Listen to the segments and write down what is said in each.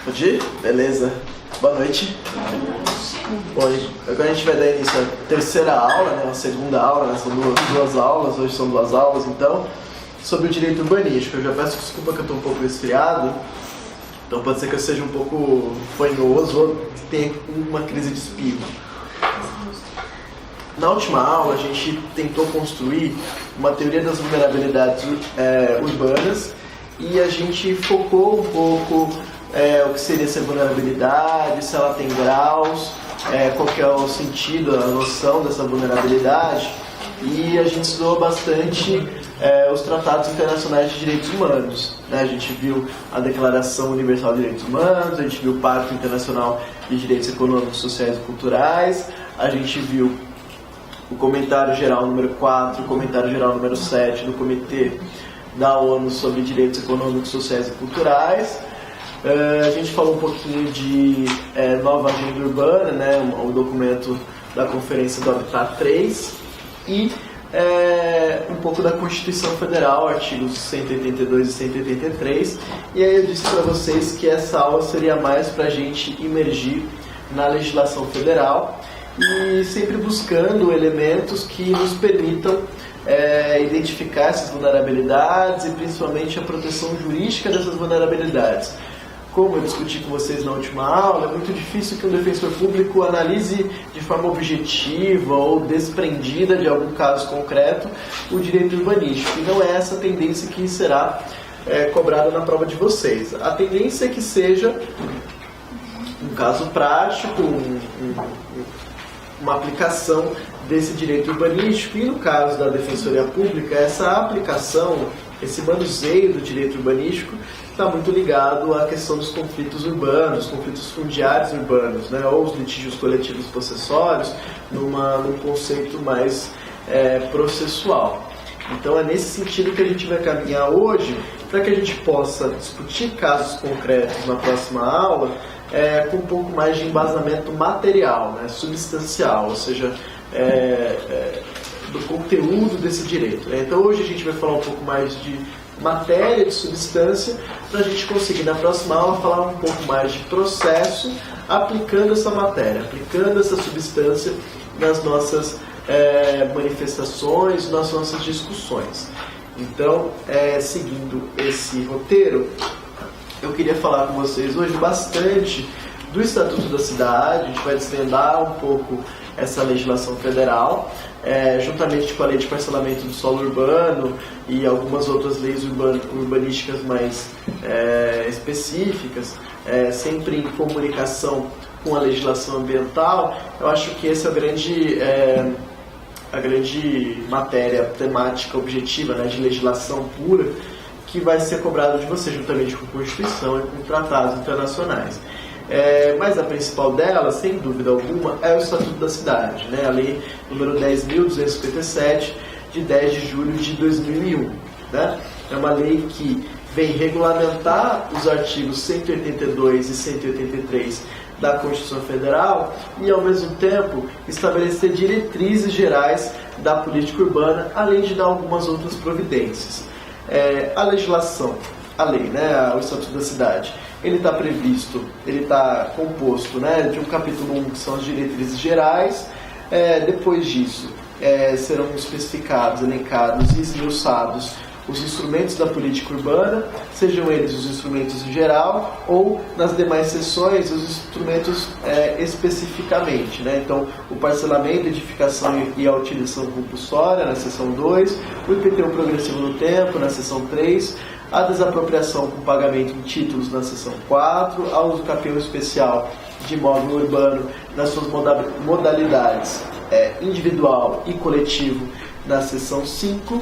Pode ir? Beleza. Boa noite. Oi. Agora a gente vai dar início à terceira aula, né? A segunda aula, né? São duas aulas, hoje são duas aulas, então, sobre o direito urbanístico. Eu já peço desculpa que eu estou um pouco resfriado, então pode ser que eu seja um pouco fanhoso ou tenha uma crise de espirro. Na última aula, a gente tentou construir uma teoria das vulnerabilidades urbanas e a gente focou um pouco o que seria essa vulnerabilidade, se ela tem graus, qual que é o sentido, a noção dessa vulnerabilidade, e a gente estudou bastante os tratados internacionais de direitos humanos, né? A gente viu a Declaração Universal de Direitos Humanos, a gente viu o Pacto Internacional de Direitos Econômicos, Sociais e Culturais, a gente viu o Comentário Geral número 4, o Comentário Geral número 7 do Comitê da ONU sobre Direitos Econômicos, Sociais e Culturais. A gente falou um pouquinho de Nova Agenda Urbana, né, o documento da Conferência do Habitat 3, e um pouco da Constituição Federal, artigos 182 e 183. E aí eu disse para vocês que essa aula seria mais para a gente imergir na legislação federal, e sempre buscando elementos que nos permitam identificar essas vulnerabilidades e principalmente a proteção jurídica dessas vulnerabilidades. Como eu discuti com vocês na última aula, é muito difícil que um defensor público analise de forma objetiva ou desprendida de algum caso concreto o direito urbanístico, e não é essa tendência que será cobrada na prova de vocês. A tendência é que seja um caso prático, uma aplicação desse direito urbanístico, e no caso da Defensoria Pública, essa aplicação, esse manuseio do direito urbanístico está muito ligado à questão dos conflitos urbanos, conflitos fundiários urbanos, né, ou os litígios coletivos possessórios, num conceito mais processual. Então é nesse sentido que a gente vai caminhar hoje, para que a gente possa discutir casos concretos na próxima aula, com um pouco mais de embasamento material, né, substancial, ou seja, do conteúdo desse direito. Então hoje a gente vai falar um pouco mais de matéria, de substância, para a gente conseguir na próxima aula falar um pouco mais de processo, aplicando essa matéria, aplicando essa substância nas nossas manifestações, nas nossas discussões. Então, seguindo esse roteiro, eu queria falar com vocês hoje bastante do Estatuto da Cidade. A gente vai desvendar um pouco essa legislação federal, juntamente com a Lei de Parcelamento do Solo Urbano e algumas outras leis urbanísticas mais específicas, sempre em comunicação com a legislação ambiental. Eu acho que essa é a grande matéria temática objetiva, né, de legislação pura, que vai ser cobrado de você, juntamente com a Constituição e com tratados internacionais. Mas a principal dela, sem dúvida alguma, é o Estatuto da Cidade, né? A Lei número 10.257, de 10 de julho de 2001. Né? É uma lei que vem regulamentar os artigos 182 e 183 da Constituição Federal e, ao mesmo tempo, estabelecer diretrizes gerais da política urbana, além de dar algumas outras providências. A legislação, a lei, né, o Estatuto da Cidade, ele está composto, né, de um capítulo 1, que são as diretrizes gerais. Depois disso, serão especificados, elencados e esmiuçados os instrumentos da política urbana, sejam eles os instrumentos em geral ou, nas demais seções, os instrumentos especificamente, né? Então, o parcelamento, edificação e a utilização compulsória, na seção 2, o IPTU progressivo no tempo, na seção 3, a desapropriação com pagamento em títulos, na seção 4, a uso capião especial de imóvel urbano nas suas modalidades individual e coletivo, na seção 5,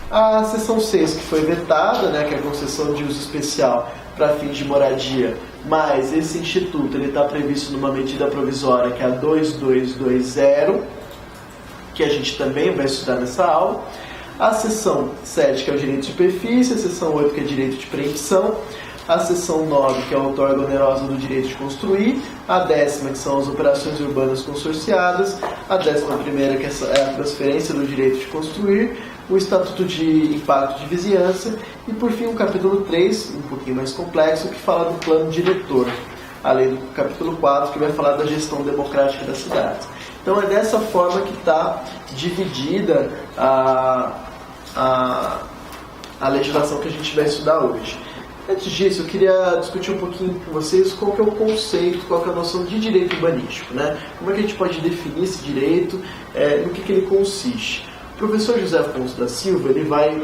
a seção 6, que foi vetada, né, que é a concessão de uso especial para fins de moradia, mas esse instituto está previsto numa medida provisória, que é a 2220, que a gente também vai estudar nessa aula. A seção 7, que é o direito de superfície, a seção 8, que é direito de preempção, a seção 9, que é a outorga onerosa do direito de construir, a 10ª, que são as operações urbanas consorciadas, a 11ª, que é a transferência do direito de construir, o Estatuto de Impacto de Vizinhança e, por fim, o capítulo 3, um pouquinho mais complexo, que fala do plano diretor, além do capítulo 4, que vai falar da gestão democrática das cidades. Então, é dessa forma que está dividida a legislação que a gente vai estudar hoje. Antes disso, eu queria discutir um pouquinho com vocês qual que é o conceito, qual que é a noção de direito urbanístico, né? Como é que a gente pode definir esse direito, no que ele consiste. O professor José Afonso da Silva ele vai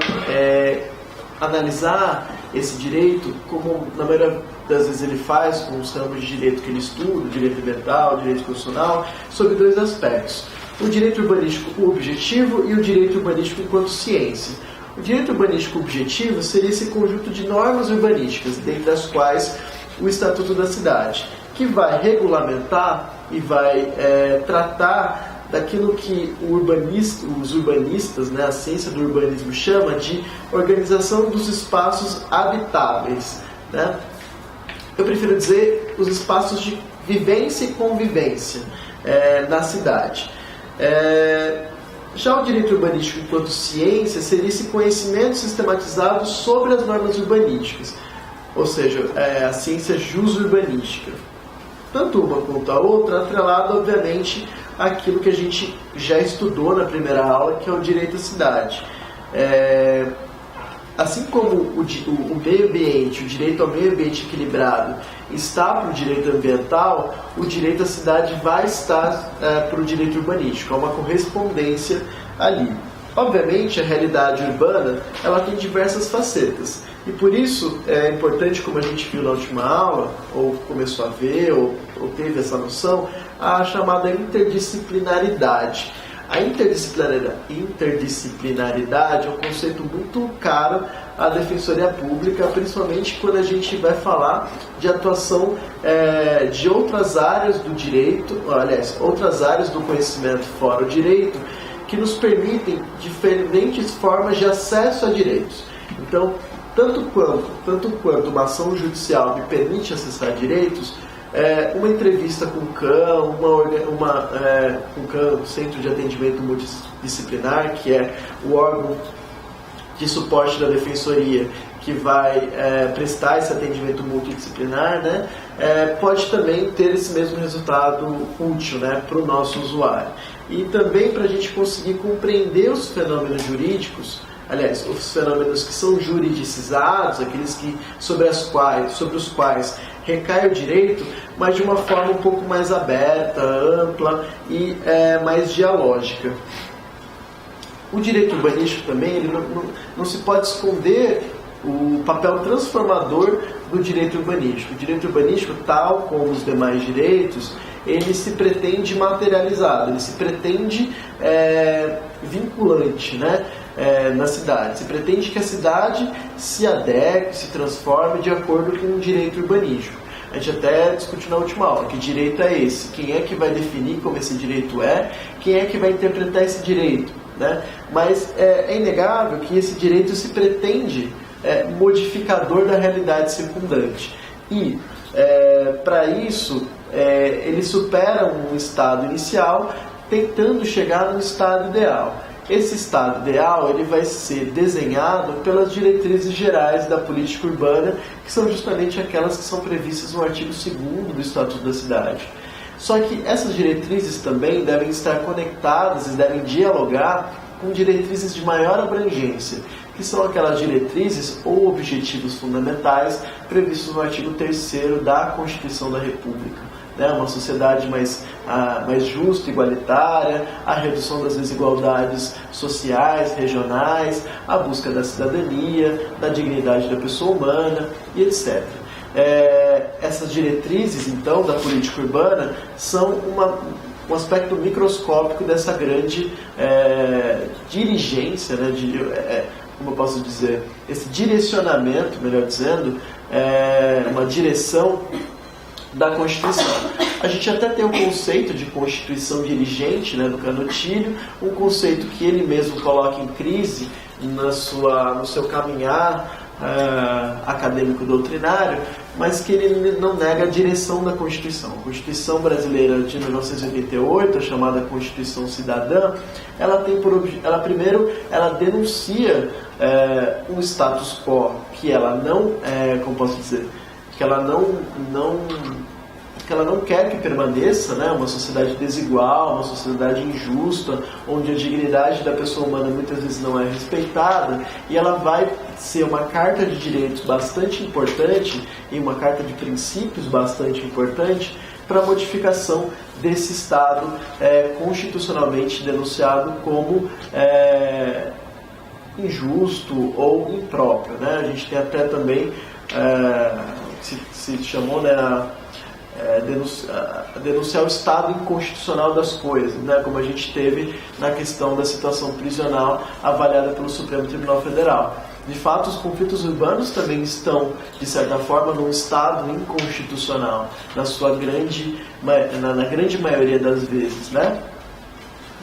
analisar esse direito, como na maioria das vezes ele faz com os ramos de direito que ele estuda, direito ambiental, direito constitucional, sobre dois aspectos. O direito urbanístico objetivo e o direito urbanístico enquanto ciência. O direito urbanístico objetivo seria esse conjunto de normas urbanísticas, dentre as quais o Estatuto da Cidade, que vai regulamentar e vai tratar daquilo que os urbanistas, né, a ciência do urbanismo chama de organização dos espaços habitáveis, né? Eu prefiro dizer os espaços de vivência e convivência na cidade. Já o direito urbanístico enquanto ciência seria esse conhecimento sistematizado sobre as normas urbanísticas, ou seja, a ciência jus-urbanística. Tanto uma quanto a outra, atrelada, obviamente, àquilo que a gente já estudou na primeira aula, que é o direito à cidade. Assim como o meio ambiente, o direito ao meio ambiente equilibrado está para o direito ambiental, o direito à cidade vai estar para o direito urbanístico. Há uma correspondência ali. Obviamente, a realidade urbana ela tem diversas facetas. E por isso é importante, como a gente viu na última aula, ou começou a ver, ou teve essa noção, a chamada interdisciplinaridade. A interdisciplinaridade é um conceito muito caro à Defensoria Pública, principalmente quando a gente vai falar de atuação de outras áreas do direito, aliás, outras áreas do conhecimento fora o direito, que nos permitem diferentes formas de acesso a direitos. Então, tanto quanto uma ação judicial me permite acessar direitos, uma entrevista com o CAM, com o CAM, Centro de Atendimento Multidisciplinar, que é o órgão de suporte da Defensoria que vai prestar esse atendimento multidisciplinar, né, pode também ter esse mesmo resultado útil, né, para o nosso usuário. E também para a gente conseguir compreender os fenômenos jurídicos, aliás, os fenômenos que são juridicizados, aqueles sobre os quais recai o direito, mas de uma forma um pouco mais aberta, ampla e mais dialógica. O direito urbanístico também ele não se pode esconder o papel transformador do direito urbanístico. O direito urbanístico, tal como os demais direitos, ele se pretende materializado, ele se pretende vinculante, né? Na cidade. Se pretende que a cidade se adeque, se transforme de acordo com o direito urbanístico. A gente até discutiu na última aula, que direito é esse? Quem é que vai definir como esse direito é? Quem é que vai interpretar esse direito? Né? Mas é inegável que esse direito se pretende modificador da realidade circundante. E, para isso, ele supera um estado inicial, tentando chegar no estado ideal. Esse estado ideal ele vai ser desenhado pelas diretrizes gerais da política urbana, que são justamente aquelas que são previstas no artigo 2º do Estatuto da Cidade. Só que essas diretrizes também devem estar conectadas e devem dialogar com diretrizes de maior abrangência, que são aquelas diretrizes ou objetivos fundamentais previstos no artigo 3º da Constituição da República. Uma sociedade mais justa, igualitária, a redução das desigualdades sociais, regionais, a busca da cidadania, da dignidade da pessoa humana e etc. Essas diretrizes, então, da política urbana são um aspecto microscópico dessa grande dirigência, né, como eu posso dizer, esse direcionamento, melhor dizendo, uma direção da Constituição. A gente até tem um conceito de Constituição dirigente, né, do Canutilho, um conceito que ele mesmo coloca em crise no seu caminhar acadêmico doutrinário, mas que ele não nega a direção da Constituição. A Constituição brasileira de 1988, a chamada Constituição Cidadã, ela tem primeiro ela denuncia um status quo que ela não, como posso dizer, que ela não quer que permaneça, né? Uma sociedade desigual, uma sociedade injusta, onde a dignidade da pessoa humana muitas vezes não é respeitada, e ela vai ser uma carta de direitos bastante importante e uma carta de princípios bastante importante para a modificação desse Estado constitucionalmente denunciado como injusto ou impróprio, né? A gente tem até também se chamou, né, denunciar o estado inconstitucional das coisas, né, como a gente teve na questão da situação prisional avaliada pelo Supremo Tribunal Federal. De fato, os conflitos urbanos também estão, de certa forma, num estado inconstitucional, na grande maioria das vezes, né?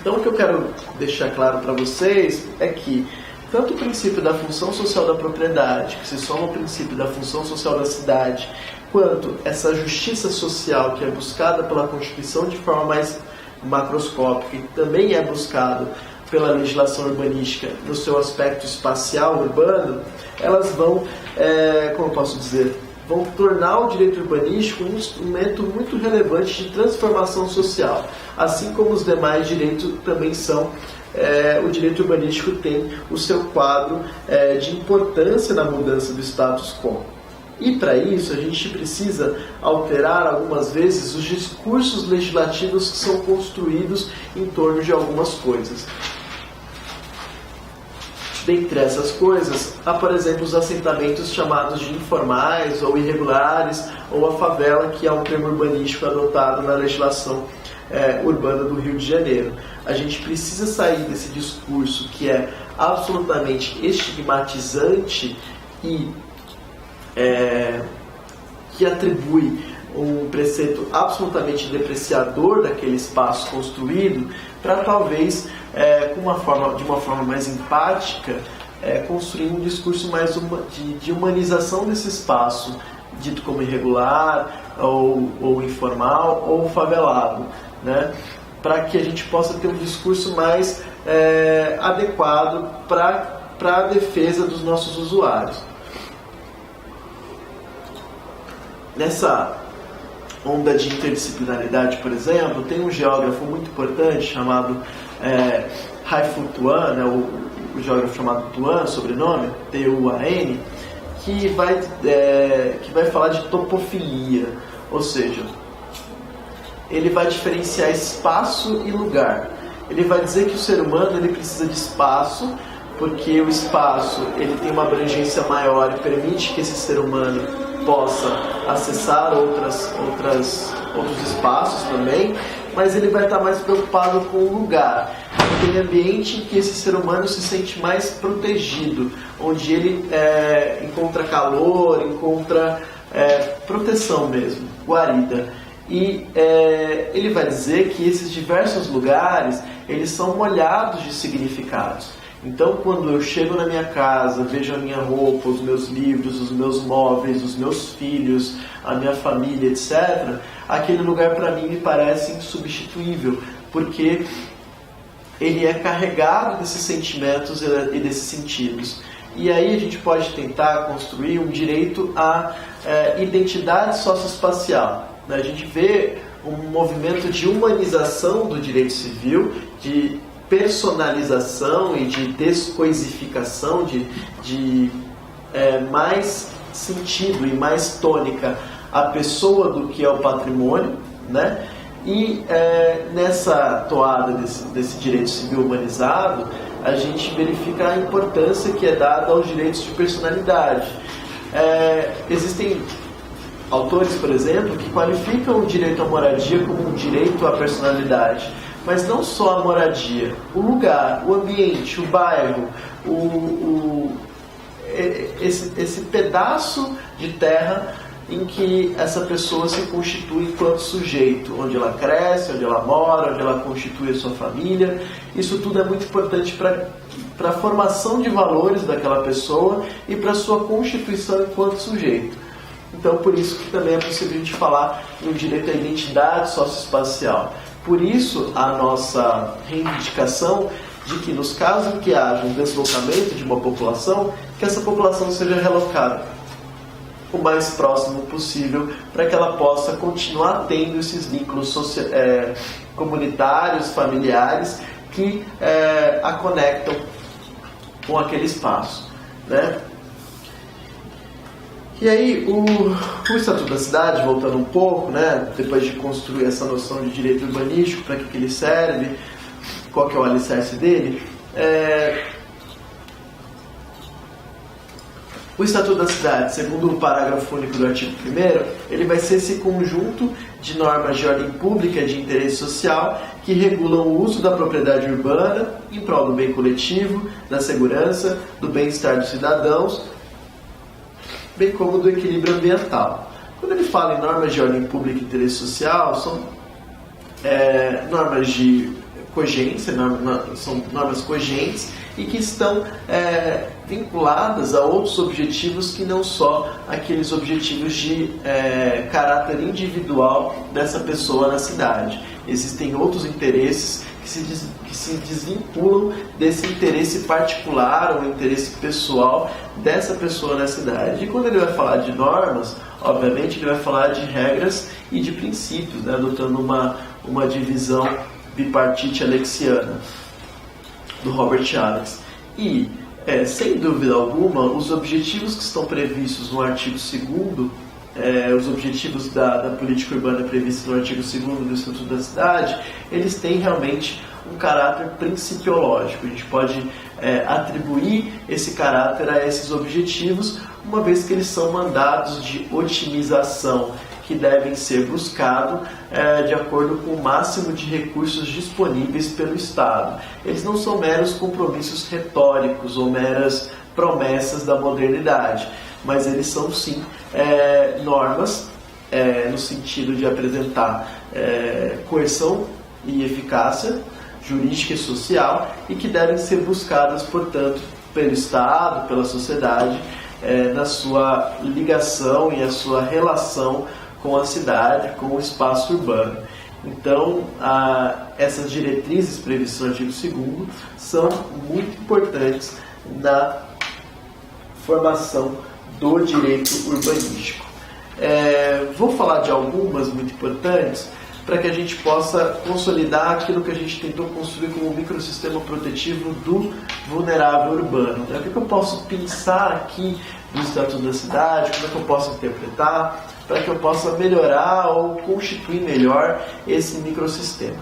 Então, o que eu quero deixar claro para vocês é que tanto o princípio da função social da propriedade, que se soma ao princípio da função social da cidade, quanto essa justiça social que é buscada pela Constituição de forma mais macroscópica e também é buscado pela legislação urbanística no seu aspecto espacial urbano, elas vão, como eu posso dizer, vão tornar o direito urbanístico um instrumento muito relevante de transformação social, assim como os demais direitos também são. O direito urbanístico tem o seu quadro de importância na mudança do status quo. E para isso a gente precisa alterar algumas vezes os discursos legislativos que são construídos em torno de algumas coisas. Dentre essas coisas, há, por exemplo, os assentamentos chamados de informais ou irregulares, ou a favela, que é um termo urbanístico adotado na legislação urbana do Rio de Janeiro. A gente precisa sair desse discurso que é absolutamente estigmatizante e que atribui um preceito absolutamente depreciador daquele espaço construído, para talvez, de uma forma mais empática, construir um discurso mais de humanização desse espaço, dito como irregular, ou informal, ou favelado, né? Para que a gente possa ter um discurso mais adequado para a defesa dos nossos usuários. Nessa onda de interdisciplinaridade, por exemplo, tem um geógrafo muito importante chamado Hai-Fu Tuan, né, o geógrafo chamado Tuan, sobrenome, T-U-A-N, que vai falar de topofilia, ou seja, ele vai diferenciar espaço e lugar. Ele vai dizer que o ser humano ele precisa de espaço, porque o espaço ele tem uma abrangência maior e permite que esse ser humano possa acessar outros espaços também, mas ele vai estar mais preocupado com o lugar, aquele ambiente em que esse ser humano se sente mais protegido, onde ele encontra calor, encontra proteção mesmo, guarida. E ele vai dizer que esses diversos lugares, eles são molhados de significados. Então, quando eu chego na minha casa, vejo a minha roupa, os meus livros, os meus móveis, os meus filhos, a minha família, etc., aquele lugar para mim me parece insubstituível, porque ele é carregado desses sentimentos e desses sentidos. E aí a gente pode tentar construir um direito à identidade socioespacial. A gente vê um movimento de humanização do direito civil, de personalização e de descoisificação, de mais sentido e mais tônica a pessoa do que é o patrimônio, né? E nessa toada desse direito civil humanizado, a gente verifica a importância que é dada aos direitos de personalidade. Existem autores, por exemplo, que qualificam o direito à moradia como um direito à personalidade. Mas não só a moradia, o lugar, o ambiente, o bairro, esse pedaço de terra em que essa pessoa se constitui enquanto sujeito, onde ela cresce, onde ela mora, onde ela constitui a sua família. Isso tudo é muito importante para para a formação de valores daquela pessoa e para a sua constituição enquanto sujeito. Então, por isso que também é possível a gente falar no direito à identidade socioespacial. Por isso, a nossa reivindicação de que nos casos em que haja um deslocamento de uma população, que essa população seja relocada o mais próximo possível, para que ela possa continuar tendo esses vínculos comunitários, familiares, que a conectam com aquele espaço, né? E aí, o Estatuto da Cidade, voltando um pouco, né, depois de construir essa noção de direito urbanístico, para que ele serve, qual que é o alicerce dele, o Estatuto da Cidade, segundo o parágrafo único do artigo 1º, ele vai ser esse conjunto de normas de ordem pública de interesse social que regulam o uso da propriedade urbana em prol do bem coletivo, da segurança, do bem-estar dos cidadãos, bem como do equilíbrio ambiental. Quando ele fala em normas de ordem pública e interesse social, são normas de cogência, são normas cogentes e que estão vinculadas a outros objetivos que não só aqueles objetivos de caráter individual dessa pessoa na cidade. Existem outros interesses que se desvinculam desse interesse particular ou interesse pessoal dessa pessoa na cidade. E quando ele vai falar de normas, obviamente ele vai falar de regras e de princípios, né, adotando uma divisão bipartite alexiana do Robert Alex. E, sem dúvida alguma, os objetivos que estão previstos no artigo 2º, os objetivos da política urbana previstos no artigo 2º do Estatuto da Cidade, eles têm realmente um caráter principiológico. A gente pode atribuir esse caráter a esses objetivos, uma vez que eles são mandados de otimização que devem ser buscados de acordo com o máximo de recursos disponíveis pelo Estado. Eles não são meros compromissos retóricos ou meras promessas da modernidade, mas eles são sim normas no sentido de apresentar coerção e eficácia jurídica e social e que devem ser buscadas, portanto, pelo Estado, pela sociedade, na sua ligação e a sua relação com a cidade, com o espaço urbano. Então, essas diretrizes previstas no artigo 2º são muito importantes na formação do direito urbanístico. Vou falar de algumas muito importantes para que a gente possa consolidar aquilo que a gente tentou construir como um microsistema protetivo do vulnerável urbano. O que eu posso pensar aqui do Estatuto da Cidade, como é que eu posso interpretar, para que eu possa melhorar ou constituir melhor esse microsistema.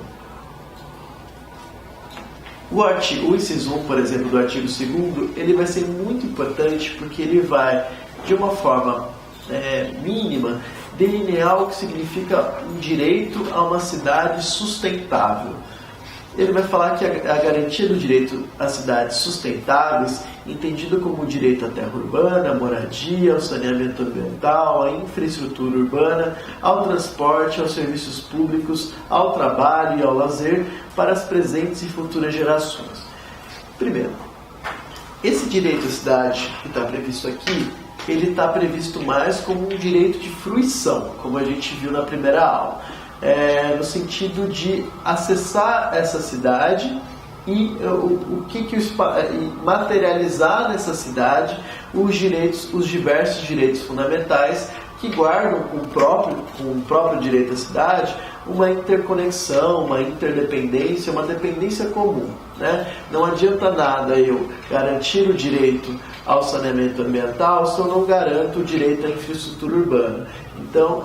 O inciso 1, por exemplo, do artigo 2º, ele vai ser muito importante porque ele vai, de uma forma mínima, delinear o que significa um direito a uma cidade sustentável. Ele vai falar que a garantia do direito a cidades sustentáveis, entendido como o direito à terra urbana, à moradia, ao saneamento ambiental, à infraestrutura urbana, ao transporte, aos serviços públicos, ao trabalho e ao lazer para as presentes e futuras gerações. Primeiro, esse direito à cidade que está previsto aqui, ele está previsto mais como um direito de fruição, como a gente viu na primeira aula. No sentido de acessar essa cidade e materializar nessa cidade os diversos direitos fundamentais que guardam com o próprio direito à cidade uma interconexão, uma interdependência, uma dependência comum, né? Não adianta nada eu garantir o direito ao saneamento ambiental se eu não garanto o direito à infraestrutura urbana. Então,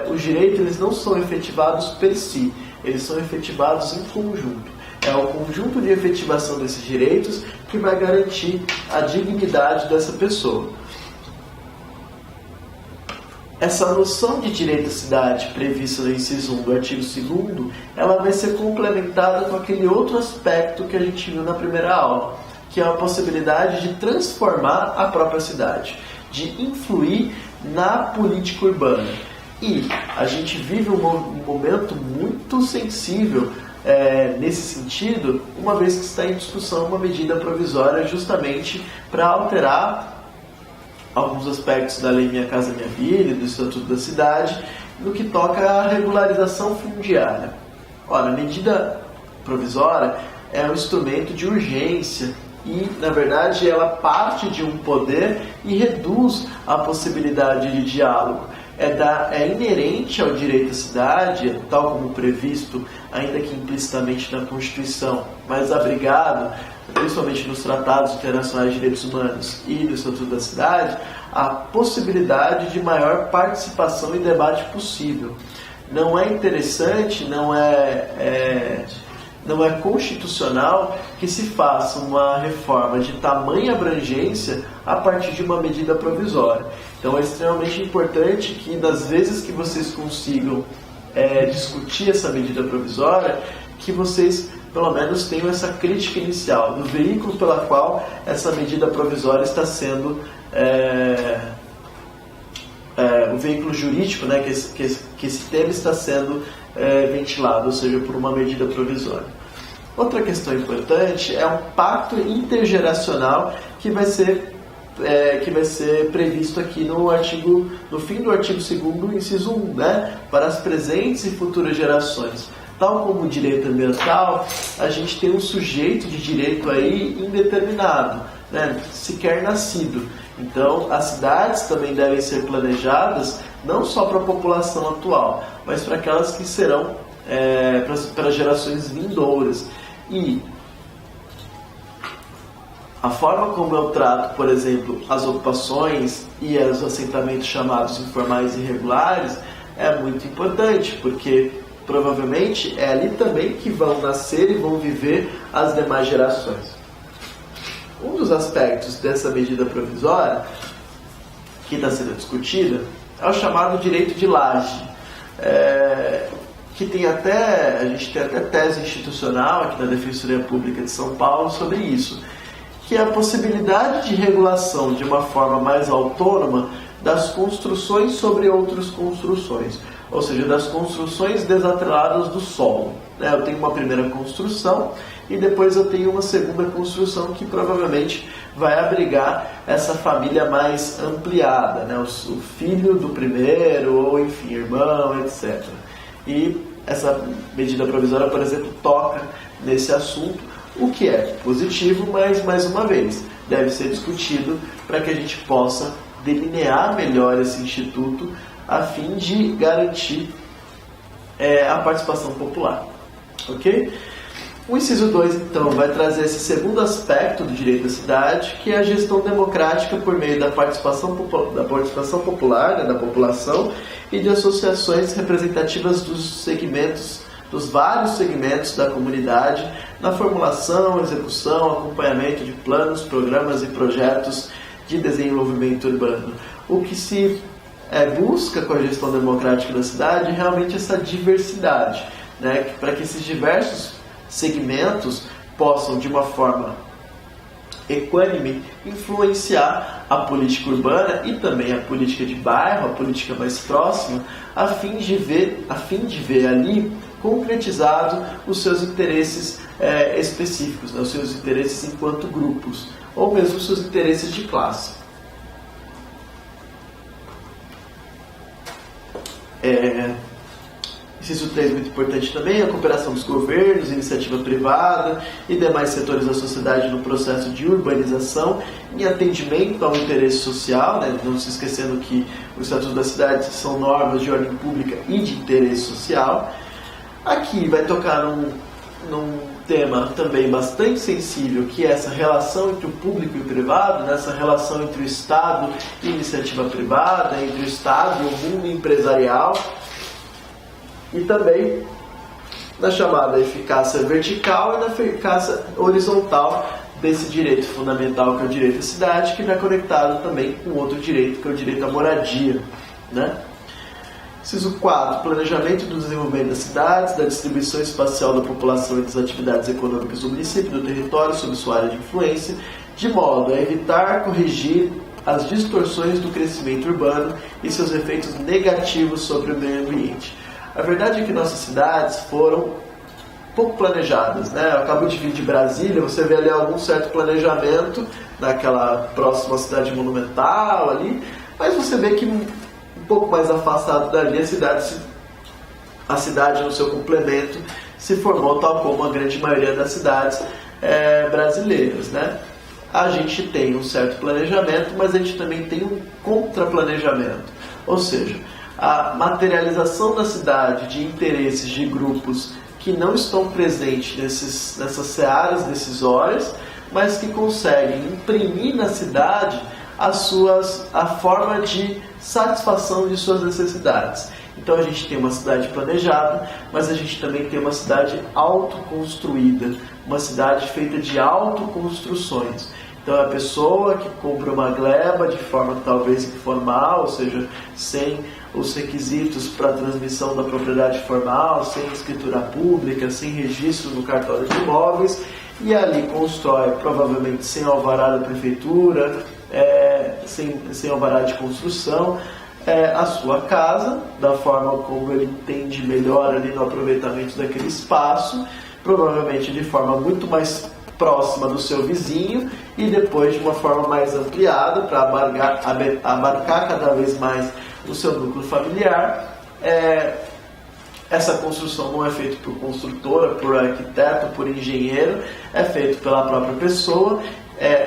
os direitos eles não são efetivados per si, eles são efetivados em conjunto. É o conjunto de efetivação desses direitos que vai garantir a dignidade dessa pessoa. Essa noção de direito à cidade prevista no inciso 1 do artigo 2º, ela vai ser complementada com aquele outro aspecto que a gente viu na primeira aula, que é a possibilidade de transformar a própria cidade, de influir na política urbana. E a gente vive um momento muito sensível nesse sentido, uma vez que está em discussão uma medida provisória justamente para alterar alguns aspectos da Lei Minha Casa Minha Vida e do Estatuto da Cidade, no que toca à regularização fundiária. Ora, a medida provisória é um instrumento de urgência e, na verdade, ela parte de um poder e reduz a possibilidade de diálogo. É inerente ao direito à cidade, tal como previsto, ainda que implicitamente na Constituição, mas abrigado, principalmente nos tratados internacionais de direitos humanos e no Estatuto da Cidade, a possibilidade de maior participação e debate possível. Não é interessante, não é constitucional que se faça uma reforma de tamanha abrangência a partir de uma medida provisória. Então é extremamente importante que, das vezes que vocês consigam discutir essa medida provisória, que vocês pelo menos tenham essa crítica inicial do veículo pela qual essa medida provisória está sendo o veículo jurídico, né, que esse tema está sendo ventilado, ou seja, por uma medida provisória. Outra questão importante é um pacto intergeracional que vai ser previsto aqui no fim do artigo 2º, inciso 1, né, para as presentes e futuras gerações. Tal como o direito ambiental, a gente tem um sujeito de direito aí indeterminado, né, sequer nascido. Então, as cidades também devem ser planejadas não só para a população atual, mas para aquelas que serão para as gerações vindouras. E a forma como eu trato, por exemplo, as ocupações e os assentamentos chamados informais e irregulares é muito importante, porque provavelmente é ali também que vão nascer e vão viver as demais gerações. Um dos aspectos dessa medida provisória que está sendo discutida é o chamado direito de laje, que a gente tem até tese institucional aqui na Defensoria Pública de São Paulo sobre isso, que é a possibilidade de regulação de uma forma mais autônoma das construções sobre outras construções, ou seja, das construções desatreladas do solo. Eu tenho uma primeira construção e depois eu tenho uma segunda construção que provavelmente vai abrigar essa família mais ampliada, né? O filho do primeiro, ou enfim, irmão, etc. E essa medida provisória, por exemplo, toca nesse assunto, o que é positivo, mas, mais uma vez, deve ser discutido para que a gente possa delinear melhor esse instituto a fim de garantir a participação popular. Ok? O inciso 2, então, vai trazer esse segundo aspecto do direito da cidade, que é a gestão democrática por meio da participação popular, né, da população, e de associações representativas dos vários segmentos da comunidade, na formulação, execução, acompanhamento de planos, programas e projetos de desenvolvimento urbano. O que se busca com a gestão democrática da cidade é realmente essa diversidade, né, para que esses diversos segmentos possam, de uma forma equânime, influenciar a política urbana e também a política de bairro, a política mais próxima, a fim de ver ali concretizado os seus interesses específicos, né, os seus interesses enquanto grupos, ou mesmo os seus interesses de classe. Inciso 3, muito importante também, a cooperação dos governos, iniciativa privada e demais setores da sociedade no processo de urbanização em atendimento ao interesse social, né? Não se esquecendo que os estatutos da cidade são normas de ordem pública e de interesse social. Aqui vai tocar num tema também bastante sensível, que é essa relação entre o público e o privado, né? Essa relação entre o Estado e a iniciativa privada, entre o Estado e o mundo empresarial, e também na chamada eficácia vertical e na eficácia horizontal desse direito fundamental, que é o direito à cidade, que está conectado também com outro direito, que é o direito à moradia, né? Inciso 4, planejamento do desenvolvimento das cidades, da distribuição espacial da população e das atividades econômicas do município, do território, sob sua área de influência, de modo a evitar, corrigir as distorções do crescimento urbano e seus efeitos negativos sobre o meio ambiente. A verdade é que nossas cidades foram pouco planejadas, né? Eu acabo de vir de Brasília, você vê ali algum certo planejamento naquela próxima cidade monumental ali, mas você vê que um pouco mais afastado dali a cidade no seu complemento se formou tal como a grande maioria das cidades brasileiras, né? A gente tem um certo planejamento, mas a gente também tem um contraplanejamento, ou seja, a materialização da cidade de interesses de grupos que não estão presentes nessas searas decisórias, mas que conseguem imprimir na cidade a forma de satisfação de suas necessidades. Então a gente tem uma cidade planejada, mas a gente também tem uma cidade autoconstruída, uma cidade feita de autoconstruções. Então a pessoa que compra uma gleba de forma talvez informal, ou seja, sem os requisitos para a transmissão da propriedade formal, sem escritura pública, sem registro no cartório de imóveis, e ali constrói, provavelmente sem alvará da prefeitura, sem alvará de construção, a sua casa, da forma como ele entende melhor ali no aproveitamento daquele espaço, provavelmente de forma muito mais próxima do seu vizinho e depois de uma forma mais ampliada para abarcar cada vez mais o seu núcleo familiar. Essa construção não é feita por construtora, por arquiteto, por engenheiro, é feita pela própria pessoa,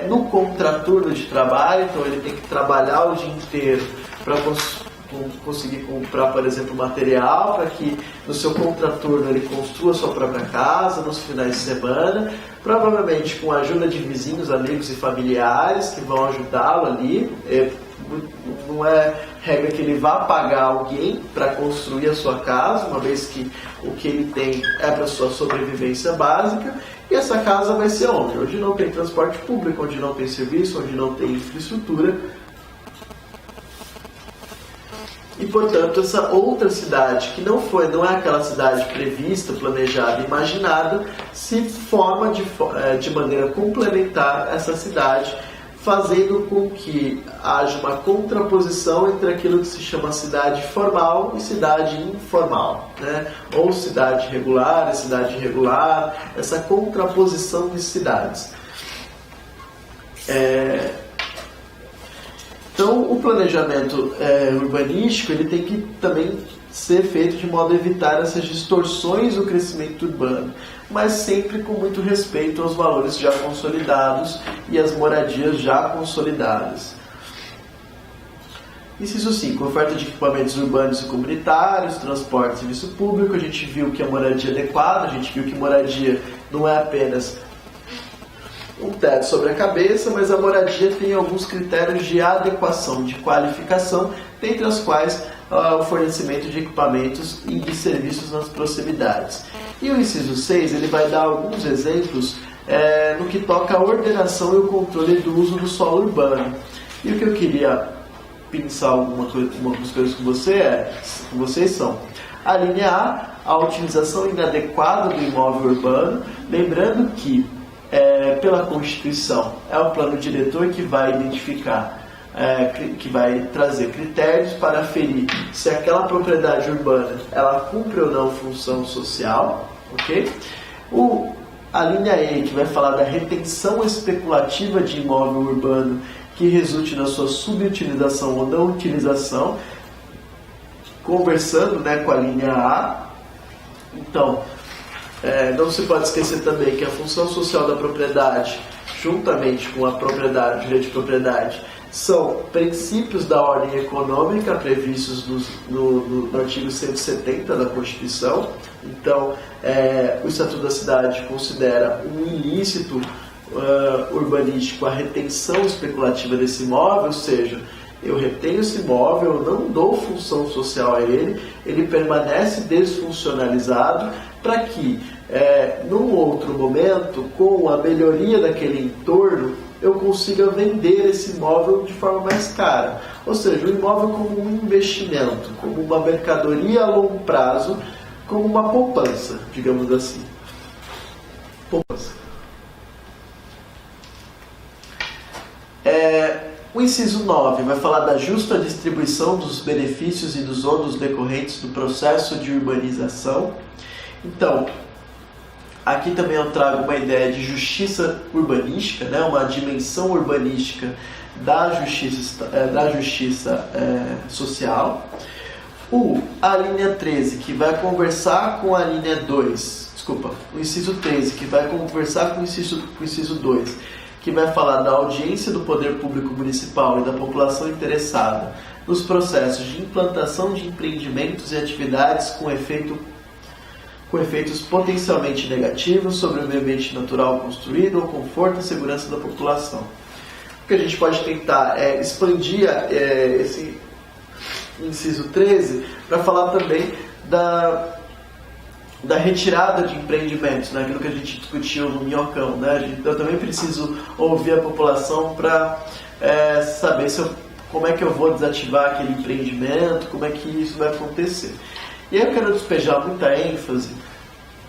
no contraturno de trabalho. Então ele tem que trabalhar o dia inteiro para conseguir comprar, por exemplo, material, para que no seu contraturno ele construa sua própria casa nos finais de semana, provavelmente com a ajuda de vizinhos, amigos e familiares que vão ajudá-lo ali. Não é regra que ele vá pagar alguém para construir a sua casa, uma vez que o que ele tem é para sua sobrevivência básica. E essa casa vai ser onde? Onde não tem transporte público, onde não tem serviço, onde não tem infraestrutura. E, portanto, essa outra cidade, que não é aquela cidade prevista, planejada, imaginada, se forma de maneira complementar essa cidade, fazendo com que haja uma contraposição entre aquilo que se chama cidade formal e cidade informal, né? Ou cidade regular e cidade irregular, essa contraposição de cidades. Então, o planejamento urbanístico ele tem que também ser feito de modo a evitar essas distorções do crescimento urbano, mas sempre com muito respeito aos valores já consolidados e às moradias já consolidadas. Inciso 5, oferta de equipamentos urbanos e comunitários, transporte e serviço público. A gente viu que a moradia adequada, a gente viu que moradia não é apenas um teto sobre a cabeça, mas a moradia tem alguns critérios de adequação, de qualificação, dentre as quais o fornecimento de equipamentos e de serviços nas proximidades. E o inciso 6 ele vai dar alguns exemplos no que toca à ordenação e o controle do uso do solo urbano. E o que eu queria pensar algumas coisas com vocês são: a linha A utilização inadequada do imóvel urbano, lembrando que pela Constituição é o plano diretor que vai identificar, que vai trazer critérios para aferir se aquela propriedade urbana ela cumpre ou não função social, ok? A linha E, que vai falar da retenção especulativa de imóvel urbano que resulte na sua subutilização ou não utilização, conversando, com a linha A. Então, não se pode esquecer também que a função social da propriedade, juntamente com a propriedade, o direito de propriedade, são princípios da ordem econômica previstos no artigo 170 da Constituição. Então, o Estatuto da Cidade considera um ilícito urbanístico a retenção especulativa desse imóvel, ou seja, eu retenho esse imóvel, eu não dou função social a ele, ele permanece desfuncionalizado para que, num outro momento, com a melhoria daquele entorno, eu consiga vender esse imóvel de forma mais cara. Ou seja, o imóvel como um investimento, como uma mercadoria a longo prazo, como uma poupança, digamos assim. Poupança. O inciso 9 vai falar da justa distribuição dos benefícios e dos ônus decorrentes do processo de urbanização. Então, Aqui também eu trago uma ideia de justiça urbanística, né? Uma dimensão urbanística da justiça social. A linha 13, que vai conversar com a linha 2, o inciso 13, que vai conversar com o inciso 2, que vai falar da audiência do poder público municipal e da população interessada nos processos de implantação de empreendimentos e atividades com efeitos potencialmente negativos sobre o meio ambiente natural construído ou conforto e segurança da população. O que a gente pode tentar é expandir esse inciso 13 para falar também da retirada de empreendimentos, né? Aquilo que a gente discutiu no Minhocão, né? Eu também preciso ouvir a população para saber como é que eu vou desativar aquele empreendimento, como é que isso vai acontecer. E aí eu quero despejar muita ênfase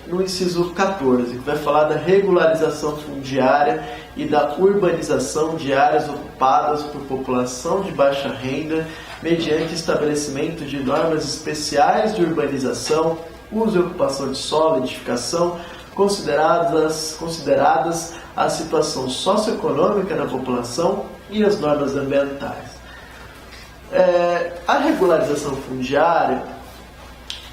no inciso 14, que vai falar da regularização fundiária e da urbanização de áreas ocupadas por população de baixa renda, mediante estabelecimento de normas especiais de urbanização, uso e ocupação de solo, edificação, consideradas a situação socioeconômica da população e as normas ambientais. A regularização fundiária,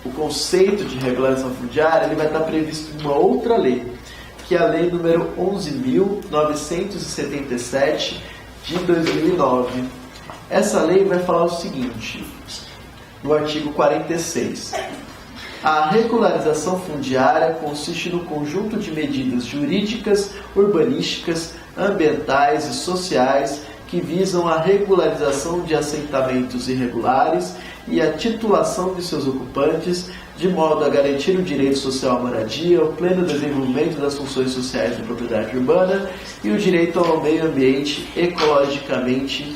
o conceito de regularização fundiária, ele vai estar previsto em uma outra lei, que é a lei número 11.977 de 2009. Essa lei vai falar o seguinte, no artigo 46. A regularização fundiária consiste no conjunto de medidas jurídicas, urbanísticas, ambientais e sociais que visam a regularização de assentamentos irregulares e a titulação de seus ocupantes, de modo a garantir o direito social à moradia, o pleno desenvolvimento das funções sociais da propriedade urbana e o direito ao meio ambiente ecologicamente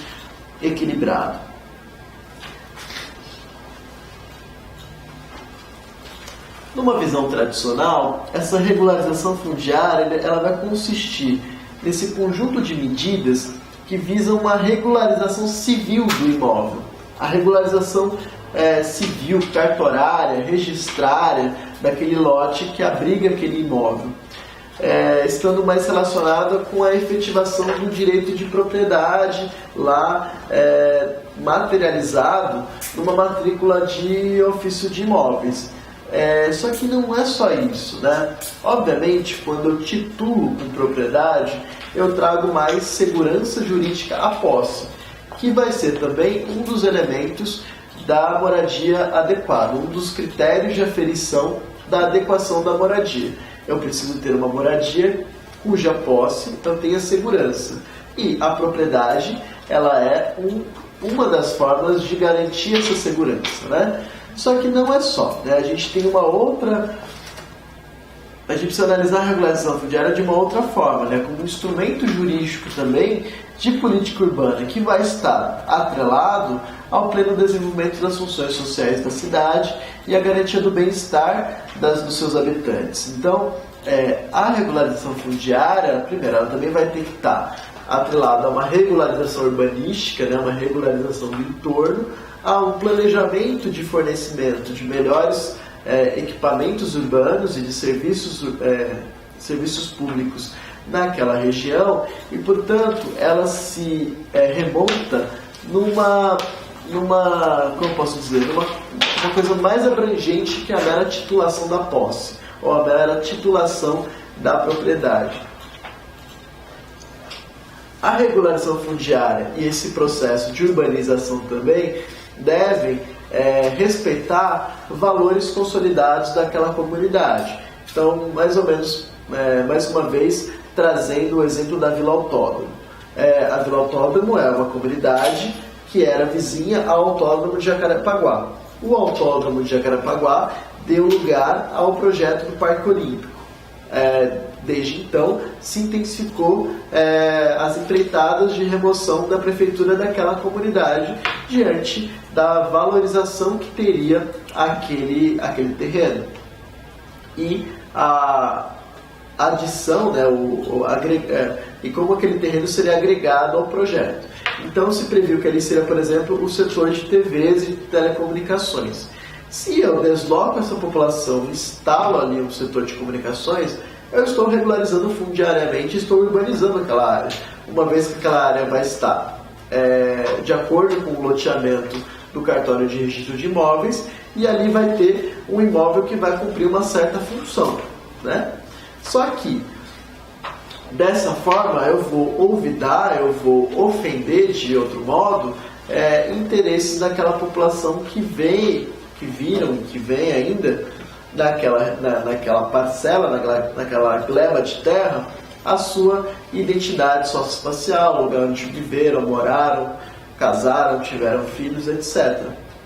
equilibrado. Numa visão tradicional, essa regularização fundiária ela vai consistir nesse conjunto de medidas que visam uma regularização civil do imóvel. A regularização civil, cartorária, registrária daquele lote que abriga aquele imóvel, estando mais relacionada com a efetivação do direito de propriedade lá materializado numa matrícula de ofício de imóveis. Só que não é só isso, né? Obviamente, quando eu titulo com propriedade, eu trago mais segurança jurídica à posse, que vai ser também um dos elementos da moradia adequada, um dos critérios de aferição da adequação da moradia. Eu preciso ter uma moradia cuja posse então tenha segurança. E a propriedade, ela é uma das formas de garantir essa segurança, né? Só que não é só, né? A gente tem uma outra... A gente precisa analisar a regularização fundiária de uma outra forma, né? Como um instrumento jurídico também de política urbana, que vai estar atrelado ao pleno desenvolvimento das funções sociais da cidade e a garantia do bem-estar dos seus habitantes. Então, a regularização fundiária, primeiro, ela também vai ter que estar atrelada a uma regularização urbanística, né? Uma regularização do entorno, a um planejamento de fornecimento de melhores equipamentos urbanos e de serviços públicos naquela região e, portanto, ela se remonta numa como posso dizer, numa coisa mais abrangente que a mera titulação da posse ou a mera titulação da propriedade. A regularização fundiária e esse processo de urbanização também devem respeitar valores consolidados daquela comunidade. Então, mais ou menos, mais uma vez, trazendo o exemplo da Vila Autódromo. A Vila Autódromo é uma comunidade que era vizinha ao Autódromo de Jacarepaguá. O Autódromo de Jacarepaguá deu lugar ao projeto do Parque Olímpico. Desde então, se intensificou as empreitadas de remoção da prefeitura daquela comunidade diante da valorização que teria aquele terreno. E a adição, né, e como aquele terreno seria agregado ao projeto. Então se previu que ali seria, por exemplo, o setor de TVs e telecomunicações. Se eu desloco essa população e instalo ali um setor de comunicações, eu estou regularizando fundiariamente, estou urbanizando aquela área, uma vez que aquela área vai estar de acordo com o loteamento do cartório de registro de imóveis, e ali vai ter um imóvel que vai cumprir uma certa função, né? Só que, dessa forma, eu vou olvidar, eu vou ofender, de outro modo, interesses daquela população que viram, que vem ainda naquela parcela, naquela gleba de terra, a sua identidade socioespacial, o lugar onde viveram, moraram, casaram, tiveram filhos, etc.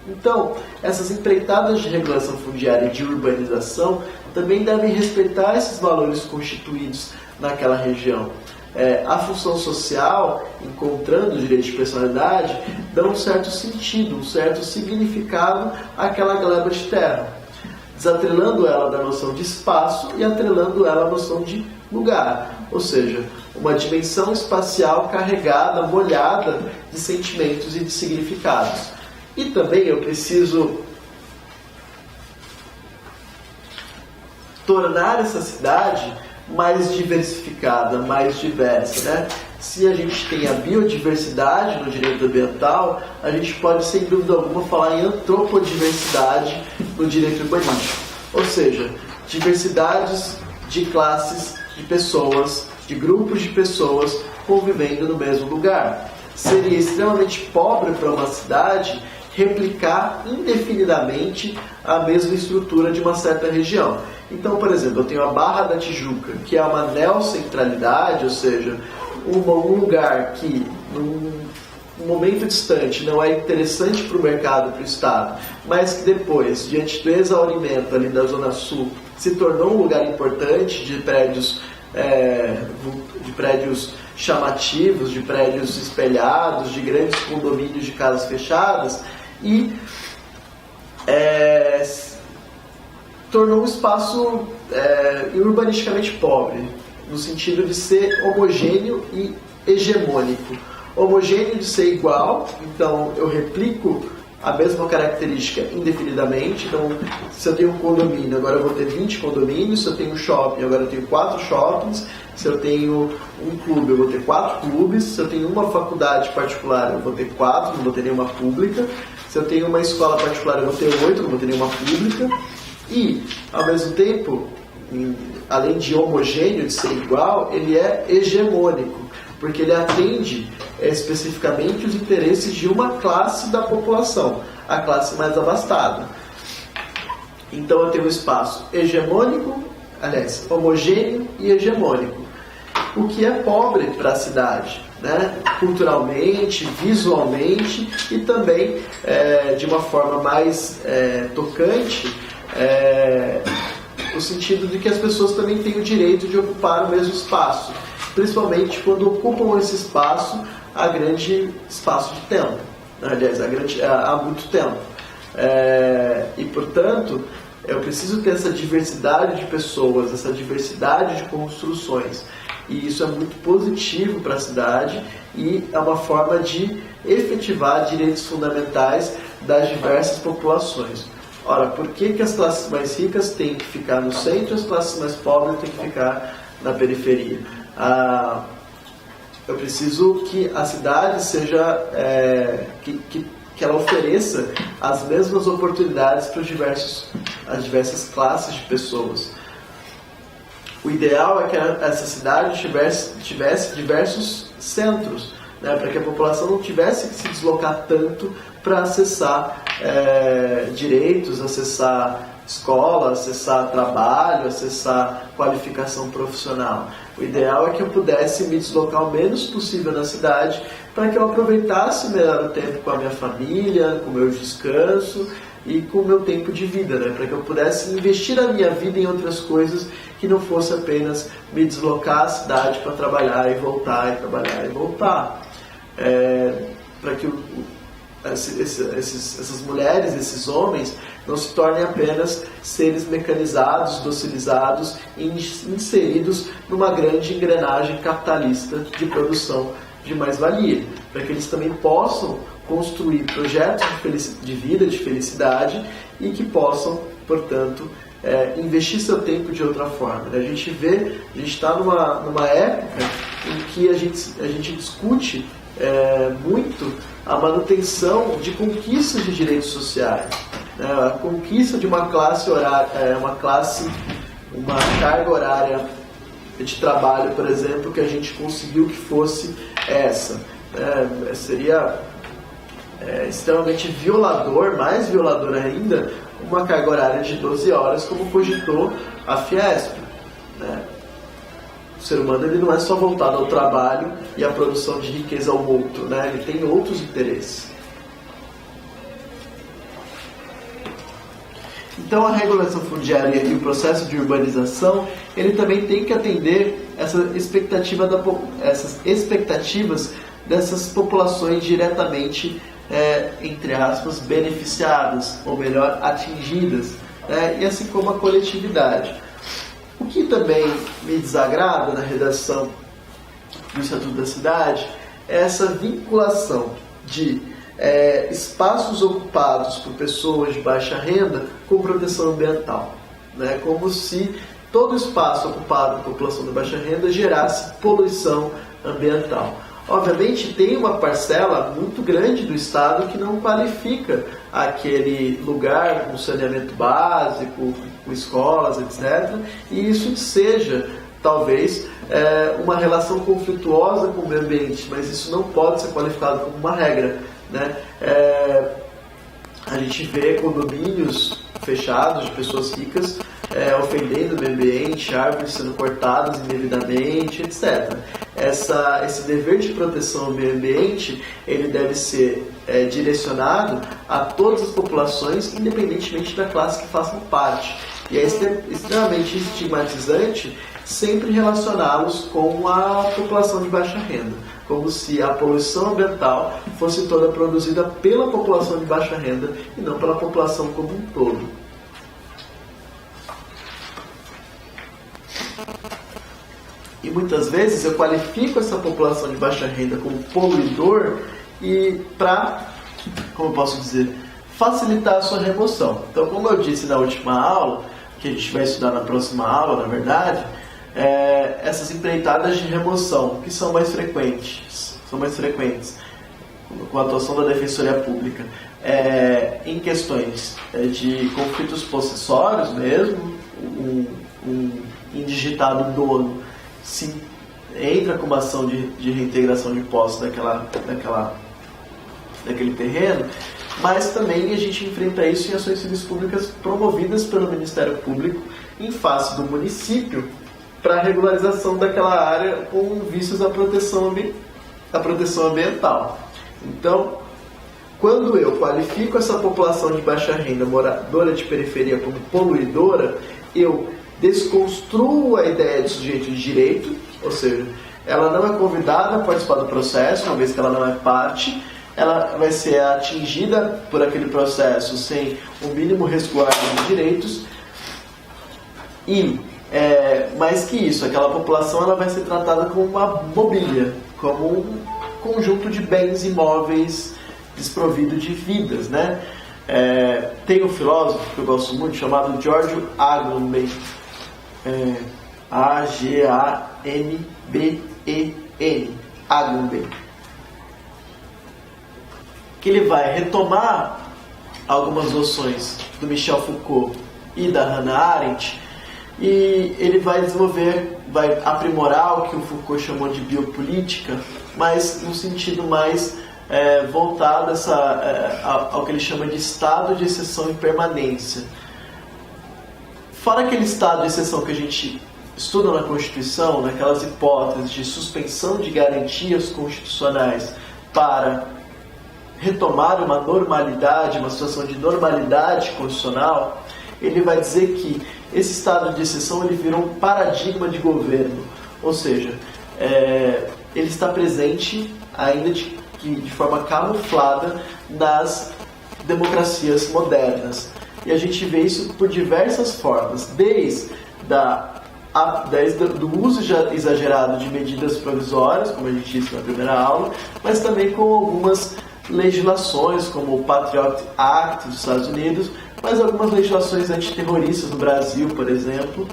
Então, essas empreitadas de regulação fundiária e de urbanização também devem respeitar esses valores constituídos naquela região. A função social, encontrando o direito de personalidade, dá um certo sentido, um certo significado àquela gleba de terra, desatrelando ela da noção de espaço e atrelando ela à noção de lugar, ou seja, uma dimensão espacial carregada, molhada de sentimentos e de significados. E também eu preciso tornar essa cidade mais diversificada, mais diversa, né? Se a gente tem a biodiversidade no direito ambiental, a gente pode, sem dúvida alguma, falar em antropodiversidade no direito urbanístico. Ou seja, diversidades de classes, de pessoas, de grupos de pessoas convivendo no mesmo lugar. Seria extremamente pobre para uma cidade replicar indefinidamente a mesma estrutura de uma certa região. Então, por exemplo, eu tenho a Barra da Tijuca, que é uma neocentralidade, ou seja, um lugar que, num momento distante, não é interessante para o mercado, para o Estado, mas que depois, diante do exaurimento ali da Zona Sul, se tornou um lugar importante de prédios chamativos, de prédios espelhados, de grandes condomínios de casas fechadas, e tornou um espaço urbanisticamente pobre, no sentido de ser homogêneo e hegemônico. Homogêneo de ser igual, então eu replico a mesma característica indefinidamente. Então, se eu tenho um condomínio, agora eu vou ter 20 condomínios. Se eu tenho um shopping, agora eu tenho 4 shoppings. Se eu tenho um clube, eu vou ter 4 clubes. Se eu tenho uma faculdade particular, eu vou ter 4, não vou ter nenhuma pública. Se eu tenho uma escola particular, eu vou ter 8, não vou ter nenhuma pública. E, ao mesmo tempo, além de homogêneo, de ser igual, ele é hegemônico, porque ele atende especificamente os interesses de uma classe da população, a classe mais abastada. Então eu tenho um espaço homogêneo e hegemônico, o que é pobre para a cidade, né? Culturalmente, visualmente e também de uma forma mais tocante, no sentido de que as pessoas também têm o direito de ocupar o mesmo espaço, principalmente quando ocupam esse espaço a grande espaço de tempo, aliás, há muito tempo. E, portanto, eu preciso ter essa diversidade de pessoas, essa diversidade de construções, e isso é muito positivo para a cidade e é uma forma de efetivar direitos fundamentais das diversas populações. Ora, por que as classes mais ricas têm que ficar no centro e as classes mais pobres têm que ficar na periferia? Eu preciso que a cidade seja, que ela ofereça as mesmas oportunidades para as diversas classes de pessoas. O ideal é que essa cidade tivesse diversos centros, né, para que a população não tivesse que se deslocar tanto para acessar direitos, acessar escola, acessar trabalho, acessar qualificação profissional. O ideal é que eu pudesse me deslocar o menos possível na cidade para que eu aproveitasse melhor o tempo com a minha família, com o meu descanso e com o meu tempo de vida, né? Para que eu pudesse investir a minha vida em outras coisas que não fosse apenas me deslocar à cidade para trabalhar e voltar, e trabalhar e voltar. Para que essas mulheres, esses homens, não se tornem apenas seres mecanizados, docilizados e inseridos numa grande engrenagem capitalista de produção de mais-valia, para que eles também possam construir projetos de vida, de felicidade, e que possam, portanto, investir seu tempo de outra forma. A gente está numa época em que a gente discute muito a manutenção de conquistas de direitos sociais, a conquista de uma classe horária, uma carga horária de trabalho, por exemplo, que a gente conseguiu que fosse essa. Seria extremamente violador, mais violador ainda, uma carga horária de 12 horas, como cogitou a Fiesp. O ser humano ele não é só voltado ao trabalho e à produção de riqueza ao outro, ele tem outros interesses. Então a regulação fundiária e o processo de urbanização, ele também tem que atender essas expectativas dessas populações diretamente, entre aspas, beneficiadas, ou melhor, atingidas, e assim como a coletividade. O que também me desagrada na redação do Estatuto da Cidade é essa vinculação de espaços ocupados por pessoas de baixa renda com proteção ambiental, como se todo espaço ocupado por população de baixa renda gerasse poluição ambiental. Obviamente tem uma parcela muito grande do Estado que não qualifica aquele lugar com saneamento básico, com escolas, etc. E isso seja, talvez, uma relação conflituosa com o meio ambiente, mas isso não pode ser qualificado como uma regra. A gente vê condomínios fechados de pessoas ricas ofendendo o meio ambiente, árvores sendo cortadas indevidamente, etc. Esse dever de proteção ao meio ambiente, ele deve ser direcionado a todas as populações, independentemente da classe que façam parte. E é extremamente estigmatizante sempre relacioná-los com a população de baixa renda, como se a poluição ambiental fosse toda produzida pela população de baixa renda e não pela população como um todo. E muitas vezes eu qualifico essa população de baixa renda como poluidor e para, como eu posso dizer, facilitar a sua remoção. Então, como eu disse na última aula, que a gente vai estudar na próxima aula, na verdade, essas empreitadas de remoção, que são mais frequentes com a atuação da Defensoria Pública, em questões de conflitos possessórios mesmo, um indigitado dono se entra com uma ação de reintegração de posse daquele terreno, mas também a gente enfrenta isso em ações civis públicas promovidas pelo Ministério Público em face do município para a regularização daquela área com vistas à proteção ambiental. Então, quando eu qualifico essa população de baixa renda, moradora de periferia, como poluidora, eu desconstruo a ideia de sujeito de direito, ou seja, ela não é convidada a participar do processo, uma vez que ela não é parte, ela vai ser atingida por aquele processo sem o mínimo resguardo de direitos e, mais que isso, aquela população ela vai ser tratada como uma mobília, como um conjunto de bens imóveis desprovido de vidas, tem um filósofo que eu gosto muito chamado George Agamben, A-G-A-N-B-E-N, Agamben, que ele vai retomar algumas noções do Michel Foucault e da Hannah Arendt, e ele vai aprimorar o que o Foucault chamou de biopolítica, mas no sentido mais voltado ao que ele chama de estado de exceção e permanência. Fora aquele estado de exceção que a gente estuda na Constituição, naquelas hipóteses de suspensão de garantias constitucionais para retomar uma normalidade, uma situação de normalidade constitucional, ele vai dizer que esse estado de exceção ele virou um paradigma de governo, ou seja, ele está presente ainda de forma camuflada nas democracias modernas. E a gente vê isso por diversas formas, desde do uso exagerado de medidas provisórias, como a gente disse na primeira aula, mas também com algumas legislações, como o Patriot Act dos Estados Unidos, mas algumas legislações antiterroristas no Brasil, por exemplo.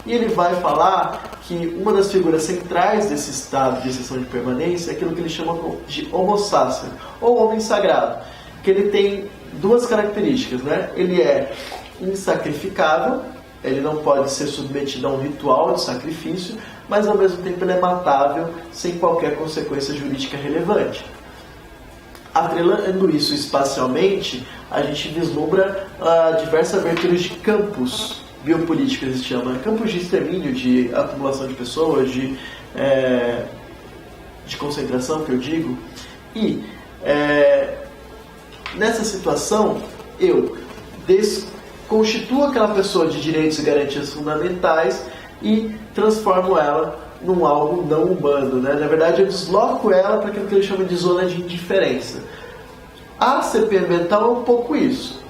E ele vai falar que uma das figuras centrais desse estado de exceção de permanência é aquilo que ele chama de homo sacer, ou homem sagrado, que ele tem duas características, né? Ele é insacrificável, ele não pode ser submetido a um ritual de sacrifício, mas ao mesmo tempo ele é matável sem qualquer consequência jurídica relevante. Atrelando isso espacialmente, a gente vislumbra diversas aberturas de campos biopolíticos, se chama, campos de extermínio, de acumulação de pessoas, de concentração, que eu digo. E nessa situação, eu desconstituo aquela pessoa de direitos e garantias fundamentais e transformo ela num algo não humano, né? Na verdade, eu desloco ela para aquilo que ele chama de zona de indiferença. A CP ambiental é um pouco isso.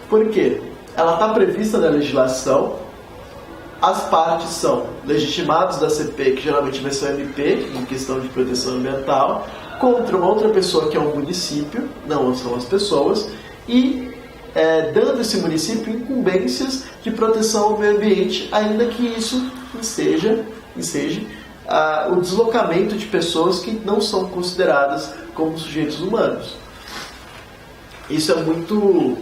Por quê? Ela está prevista na legislação, as partes são legitimados da CP, que geralmente vai ser o MP, em questão de proteção ambiental, contra uma outra pessoa que é um município, não são as pessoas, e dando esse município incumbências de proteção ao meio ambiente, ainda que isso enseje o deslocamento de pessoas que não são consideradas como sujeitos humanos. Isso é muito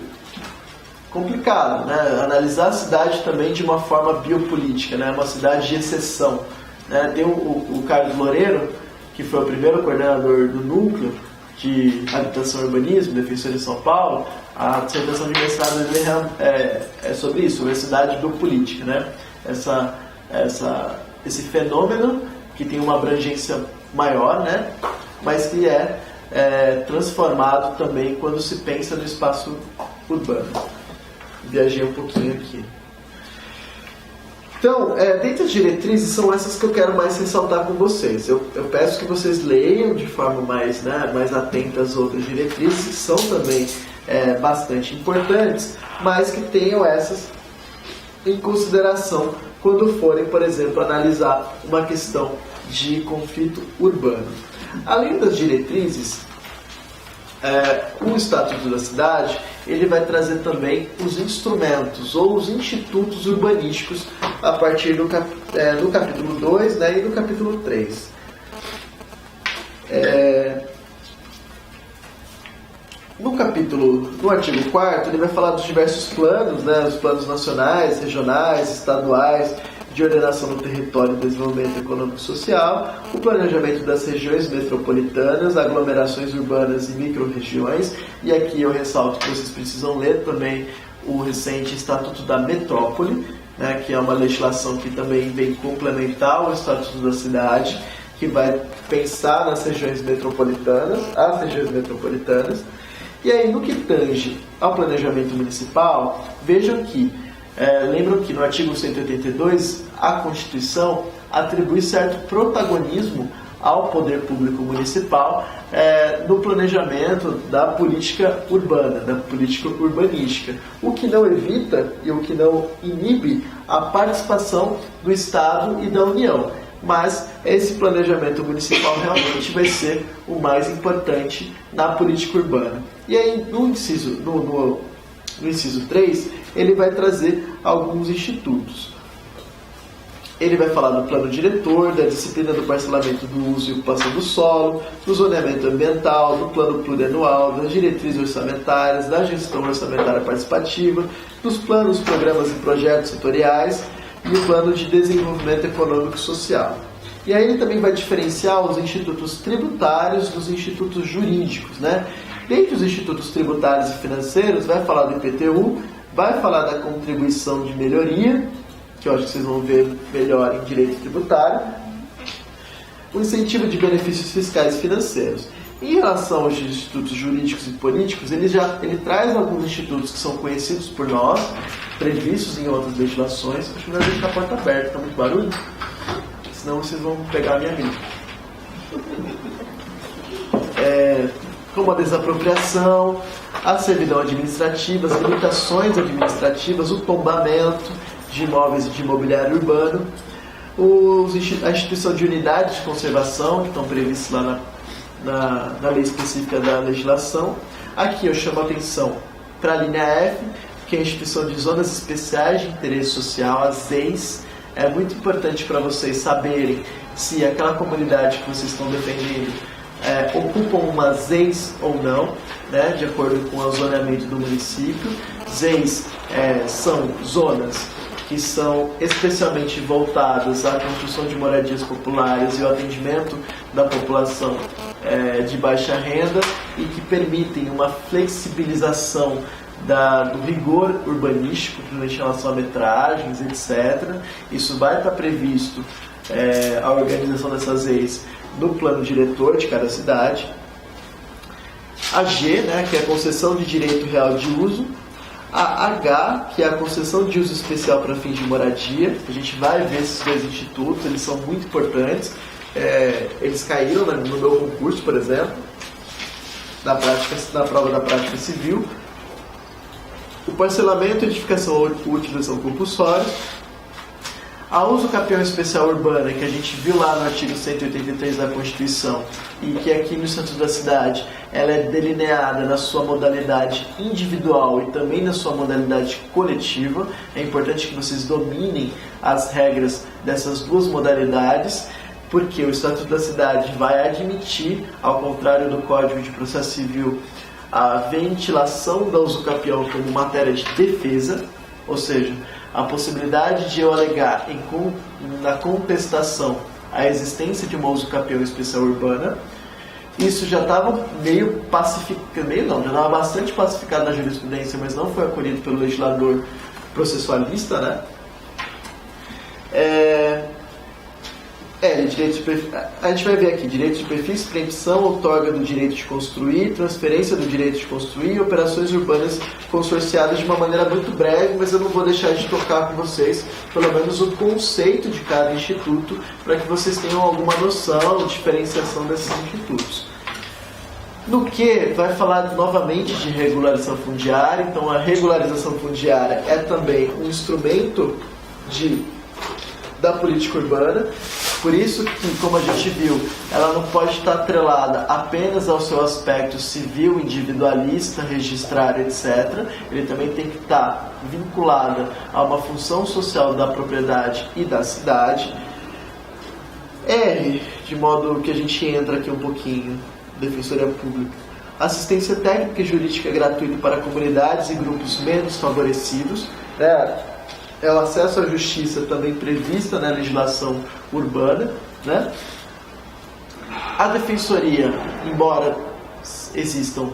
complicado, né? Analisar a cidade também de uma forma biopolítica, né? Uma cidade de exceção, né? Tem o Carlos Loureiro, que foi o primeiro coordenador do núcleo de habitação e urbanismo, defensor de São Paulo. A dissertação de mestrado dele é sobre isso, sobre a cidade biopolítica, né? Esse fenômeno que tem uma abrangência maior, né? Mas que é transformado também quando se pensa no espaço urbano. Viajei um pouquinho aqui. Então, dentre as diretrizes, são essas que eu quero mais ressaltar com vocês. Eu peço que vocês leiam de forma mais atenta às outras diretrizes, que são também bastante importantes, mas que tenham essas em consideração quando forem, por exemplo, analisar uma questão de conflito urbano. Além das diretrizes, o Estatuto da Cidade ele vai trazer também os instrumentos ou os institutos urbanísticos a partir do capítulo 2, né, e do capítulo 3. No artigo 4º, ele vai falar dos diversos planos, né, os planos nacionais, regionais, estaduais, de ordenação do território e desenvolvimento econômico e social, o planejamento das regiões metropolitanas, aglomerações urbanas e micro-regiões, e aqui eu ressalto que vocês precisam ler também o recente Estatuto da Metrópole, né, que é uma legislação que também vem complementar o Estatuto da Cidade, que vai pensar nas regiões metropolitanas, e aí no que tange ao planejamento municipal, vejam que lembram que no artigo 182 a Constituição atribui certo protagonismo ao poder público municipal no planejamento da política urbana, da política urbanística, o que não evita e o que não inibe a participação do Estado e da União. Mas esse planejamento municipal realmente vai ser o mais importante na política urbana. E aí no inciso 3, ele vai trazer alguns institutos. Ele vai falar do plano diretor, da disciplina do parcelamento do uso e ocupação do solo, do zoneamento ambiental, do plano plurianual, das diretrizes orçamentárias, da gestão orçamentária participativa, dos planos, programas e projetos setoriais e o plano de desenvolvimento econômico e social. E aí ele também vai diferenciar os institutos tributários dos institutos jurídicos, né? Dentre os institutos tributários e financeiros, vai falar do IPTU, vai falar da contribuição de melhoria, que eu acho que vocês vão ver melhor em direito tributário, o incentivo de benefícios fiscais e financeiros. Em relação aos institutos jurídicos e políticos, ele traz alguns institutos que são conhecidos por nós, previstos em outras legislações. Acho melhor deixar a porta aberta, está muito barulho, senão vocês vão pegar a minha vida. Como a desapropriação, a servidão administrativa, as limitações administrativas, o tombamento de imóveis e de imobiliário urbano, a instituição de unidades de conservação, que estão previstas lá na lei específica da legislação. Aqui eu chamo a atenção para a linha F, que é a instituição de Zonas Especiais de Interesse Social, as ZEIS. É muito importante para vocês saberem se aquela comunidade que vocês estão defendendo ocupam uma ZEIS ou não, né, de acordo com o zoneamento do município. ZEIS são zonas que são especialmente voltadas à construção de moradias populares e ao atendimento da população de baixa renda e que permitem uma flexibilização do rigor urbanístico, principalmente em relação a metragens, etc. Isso vai estar previsto, a organização dessas ZEIS, no plano diretor de cada cidade. A G, né, que é a concessão de direito real de uso. A H, que é a concessão de uso especial para fins de moradia. A gente vai ver esses dois institutos, eles são muito importantes. Eles caíram no meu concurso, por exemplo, na prova da prática civil. O parcelamento, edificação ou utilização compulsória. A uso capião especial urbana, que a gente viu lá no artigo 183 da Constituição, e que aqui no Estatuto da Cidade ela é delineada na sua modalidade individual e também na sua modalidade coletiva. É importante que vocês dominem as regras dessas duas modalidades, porque o Estatuto da Cidade vai admitir, ao contrário do Código de Processo Civil, a ventilação da uso capião como matéria de defesa, ou seja, a possibilidade de eu alegar na contestação a existência de uma uso capião especial urbana. Isso já estava meio pacificado, já estava bastante pacificado na jurisprudência, mas não foi acolhido pelo legislador processualista, né? A gente vai ver aqui, direito de superfície, preempção, outorga do direito de construir, transferência do direito de construir e operações urbanas consorciadas de uma maneira muito breve, mas eu não vou deixar de tocar com vocês, pelo menos o conceito de cada instituto, para que vocês tenham alguma noção, diferenciação desses institutos. No que vai falar novamente de regularização fundiária. Então a regularização fundiária é também um instrumento da política urbana. Por isso que, como a gente viu, ela não pode estar atrelada apenas ao seu aspecto civil, individualista, registrário, etc. Ele também tem que estar vinculada a uma função social da propriedade e da cidade. R, de modo que a gente entra aqui um pouquinho, Defensoria Pública. Assistência técnica e jurídica gratuita para comunidades e grupos menos favorecidos. É o acesso à justiça também prevista na legislação urbana, né? A defensoria, embora existam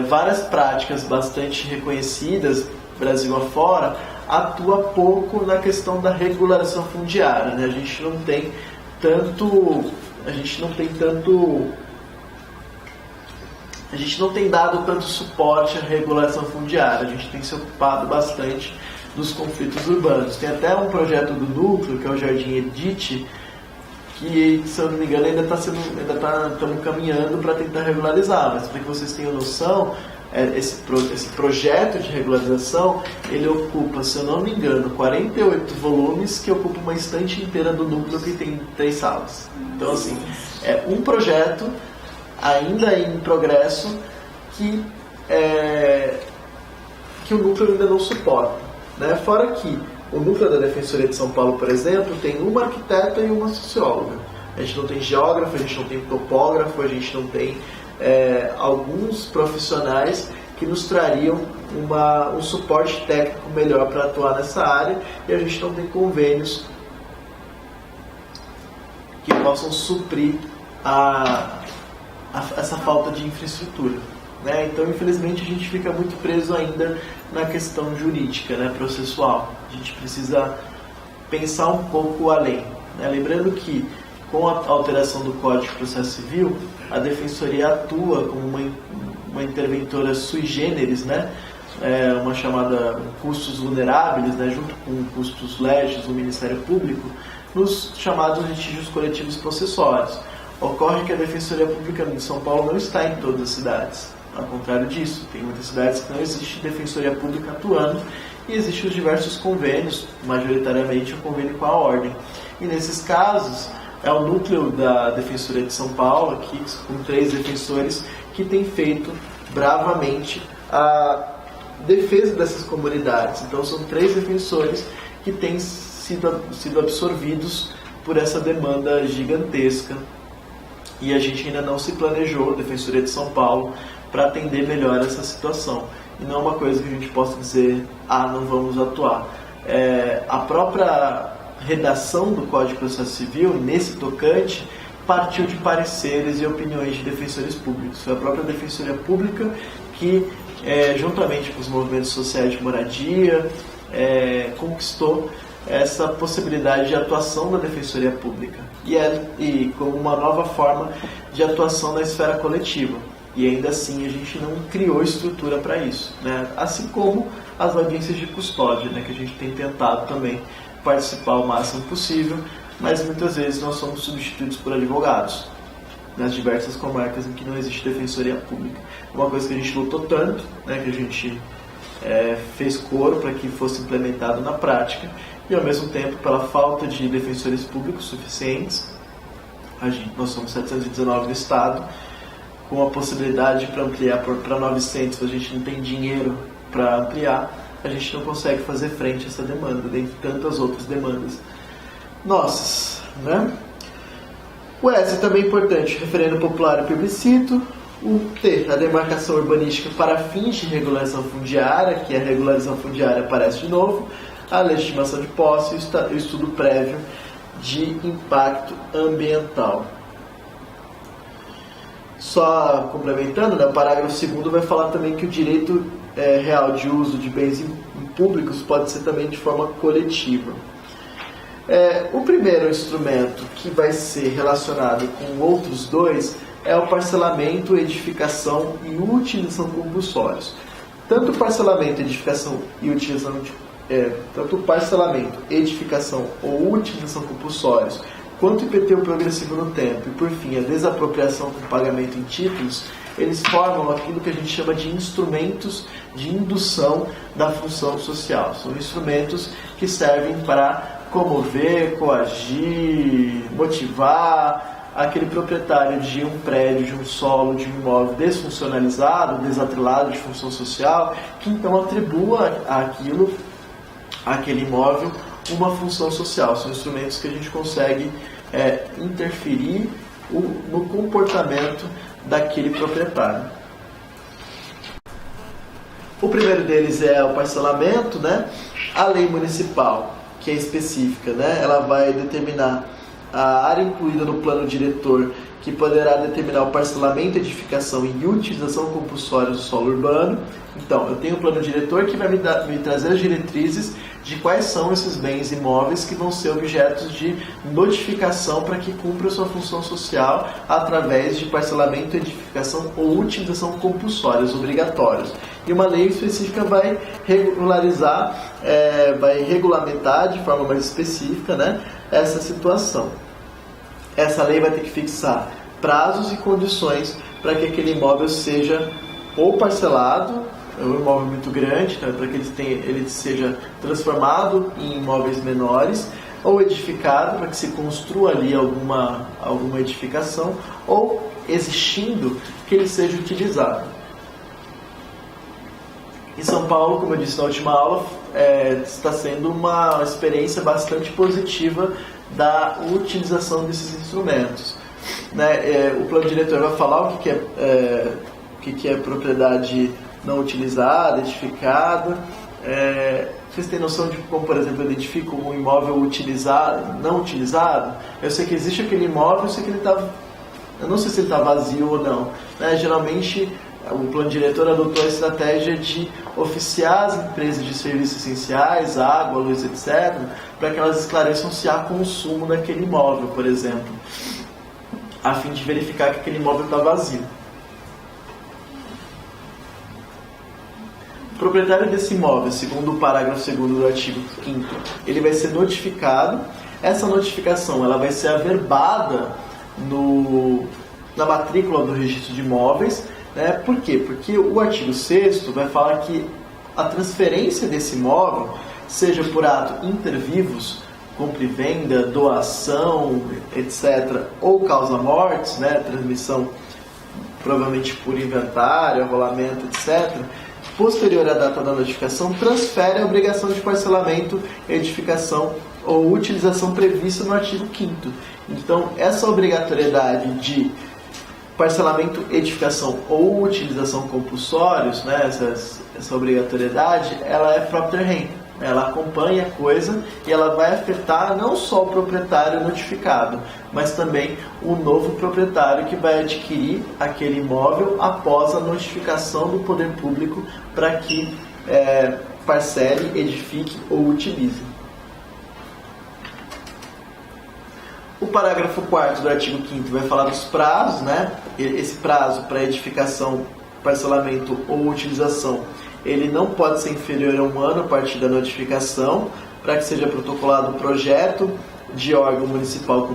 várias práticas bastante reconhecidas Brasil afora, atua pouco na questão da regularização fundiária, né? A gente não tem dado tanto suporte à regulação fundiária. A gente tem se ocupado bastante dos conflitos urbanos. Tem até um projeto do Núcleo, que é o Jardim Edite, que, se eu não me engano, ainda estamos caminhando para tentar regularizar, mas para que vocês tenham noção, esse projeto de regularização, ele ocupa, se eu não me engano, 48 volumes, que ocupa uma estante inteira do Núcleo, que tem 3 salas. Então, assim, é um projeto ainda em progresso que o Núcleo ainda não suporta. Né? Fora que o Núcleo da Defensoria de São Paulo, por exemplo, tem uma arquiteta e uma socióloga. A gente não tem geógrafo, a gente não tem topógrafo, a gente não tem alguns profissionais que nos trariam um suporte técnico melhor para atuar nessa área, e a gente não tem convênios que possam suprir essa falta de infraestrutura. Né? Então, infelizmente, a gente fica muito preso ainda na questão jurídica, né, processual. A gente precisa pensar um pouco além. Né? Lembrando que, com a alteração do Código de Processo Civil, a Defensoria atua como uma interventora sui generis, né? Uma chamada custos vulneráveis, né? Junto com custos legis do Ministério Público, nos chamados litígios coletivos possessórios. Ocorre que a Defensoria Pública de São Paulo não está em todas as cidades. Ao contrário disso, tem muitas cidades que não existe Defensoria Pública atuando, e existem os diversos convênios, majoritariamente o convênio com a Ordem. E nesses casos, é o núcleo da Defensoria de São Paulo, aqui com 3 defensores, que tem feito bravamente defesa dessas comunidades. Então são 3 defensores que têm sido absorvidos por essa demanda gigantesca, e a gente ainda não se planejou, a Defensoria de São Paulo, para atender melhor essa situação. E não é uma coisa que a gente possa dizer, não vamos atuar. A própria redação do Código de Processo Civil, nesse tocante, partiu de pareceres e opiniões de defensores públicos. Foi a própria Defensoria Pública que, juntamente com os movimentos sociais de moradia, conquistou essa possibilidade de atuação da Defensoria Pública e como uma nova forma de atuação na esfera coletiva. E ainda assim a gente não criou estrutura para isso, né? Assim como as audiências de custódia, né? Que a gente tem tentado também participar o máximo possível, mas muitas vezes nós somos substituídos por advogados nas diversas comarcas em que não existe defensoria pública. Uma coisa que a gente lutou tanto, né? Que a gente fez coro para que fosse implementado na prática, e ao mesmo tempo, pela falta de defensores públicos suficientes, nós somos 719 no estado, com a possibilidade para ampliar para 900, a gente não tem dinheiro para ampliar, a gente não consegue fazer frente a essa demanda, dentre tantas outras demandas nossas, né? O S também é importante, referendo popular e plebiscito. O T, a demarcação urbanística para fins de regulação fundiária, que a regularização fundiária aparece de novo, a legitimação de posse e o estudo prévio de impacto ambiental. Só complementando, né, o parágrafo 2º vai falar também que o direito real de uso de bens públicos pode ser também de forma coletiva. O primeiro instrumento que vai ser relacionado com outros 2 é o parcelamento, edificação e utilização compulsórios. Tanto o parcelamento, edificação e utilização tanto o parcelamento, edificação ou utilização compulsórios, quanto o IPTU progressivo no tempo e, por fim, a desapropriação com pagamento em títulos, eles formam aquilo que a gente chama de instrumentos de indução da função social. São instrumentos que servem para comover, coagir, motivar aquele proprietário de um prédio, de um solo, de um imóvel desfuncionalizado, desatrelado de função social, que então atribua àquele imóvel uma função social. São instrumentos que a gente consegue interferir no comportamento daquele proprietário. O primeiro deles é o parcelamento, né? A lei municipal, que é específica, né? Ela vai determinar a área incluída no plano diretor, que poderá determinar o parcelamento, edificação e utilização compulsória do solo urbano. Então, eu tenho um plano diretor que vai me trazer as diretrizes de quais são esses bens imóveis que vão ser objetos de notificação para que cumpra sua função social através de parcelamento, edificação ou utilização compulsórias, obrigatórios. E uma lei específica vai regularizar, vai regulamentar de forma mais específica, né, essa situação. Essa lei vai ter que fixar prazos e condições para que aquele imóvel seja ou parcelado, um imóvel muito grande, então, para que ele seja transformado em imóveis menores, ou edificado, para que se construa ali alguma edificação, ou existindo, que ele seja utilizado. Em São Paulo, como eu disse na última aula, está sendo uma experiência bastante positiva da utilização desses instrumentos, né? O plano diretor vai falar o que é propriedade não utilizada, edificada. Vocês têm noção de como, por exemplo, eu identifico um imóvel utilizado, não utilizado? Eu sei que existe aquele imóvel, eu não sei se ele está vazio ou não, né? Geralmente o plano diretor adotou a estratégia de oficiar as empresas de serviços essenciais, água, luz, etc., para que elas esclareçam se há consumo naquele imóvel, por exemplo, a fim de verificar que aquele imóvel está vazio. O proprietário desse imóvel, segundo o parágrafo 2º do artigo 5º, ele vai ser notificado. Essa notificação ela vai ser averbada na matrícula do registro de imóveis. Por quê? Porque o artigo 6º vai falar que a transferência desse imóvel, seja por ato inter vivos, compra e venda, doação, etc., ou causa-mortes, transmissão provavelmente por inventário, arrolamento, etc., posterior à data da notificação, transfere a obrigação de parcelamento, edificação ou utilização prevista no artigo 5º. Então, essa obrigatoriedade de parcelamento, edificação ou utilização compulsórios, né, essa obrigatoriedade, ela é própria renda. Ela acompanha a coisa e ela vai afetar não só o proprietário notificado, mas também o novo proprietário que vai adquirir aquele imóvel após a notificação do poder público para que parcele, edifique ou utilize. O parágrafo 4º do artigo 5º vai falar dos prazos, né? Esse prazo para edificação, parcelamento ou utilização, ele não pode ser inferior a 1 ano a partir da notificação, para que seja protocolado o projeto de órgão municipal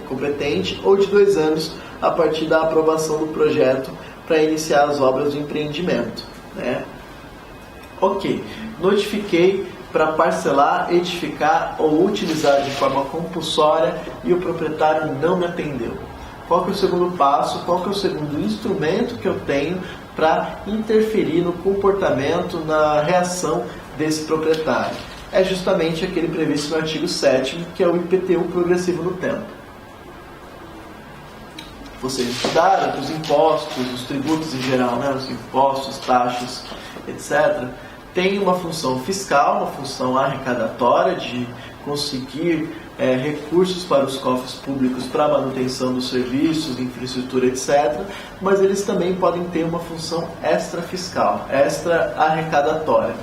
competente, ou de 2 anos a partir da aprovação do projeto para iniciar as obras de empreendimento, né? Ok, notifiquei para parcelar, edificar ou utilizar de forma compulsória e o proprietário não me atendeu. Qual que é o segundo passo? Qual que é o segundo instrumento que eu tenho para interferir no comportamento, na reação desse proprietário? É justamente aquele previsto no artigo 7º, que é o IPTU progressivo no tempo. Vocês estudaram os impostos, os tributos em geral, né? Os impostos, taxas, etc., tem uma função fiscal, uma função arrecadatória de conseguir recursos para os cofres públicos para a manutenção dos serviços, infraestrutura, etc. Mas eles também podem ter uma função extra-fiscal, extra-arrecadatória.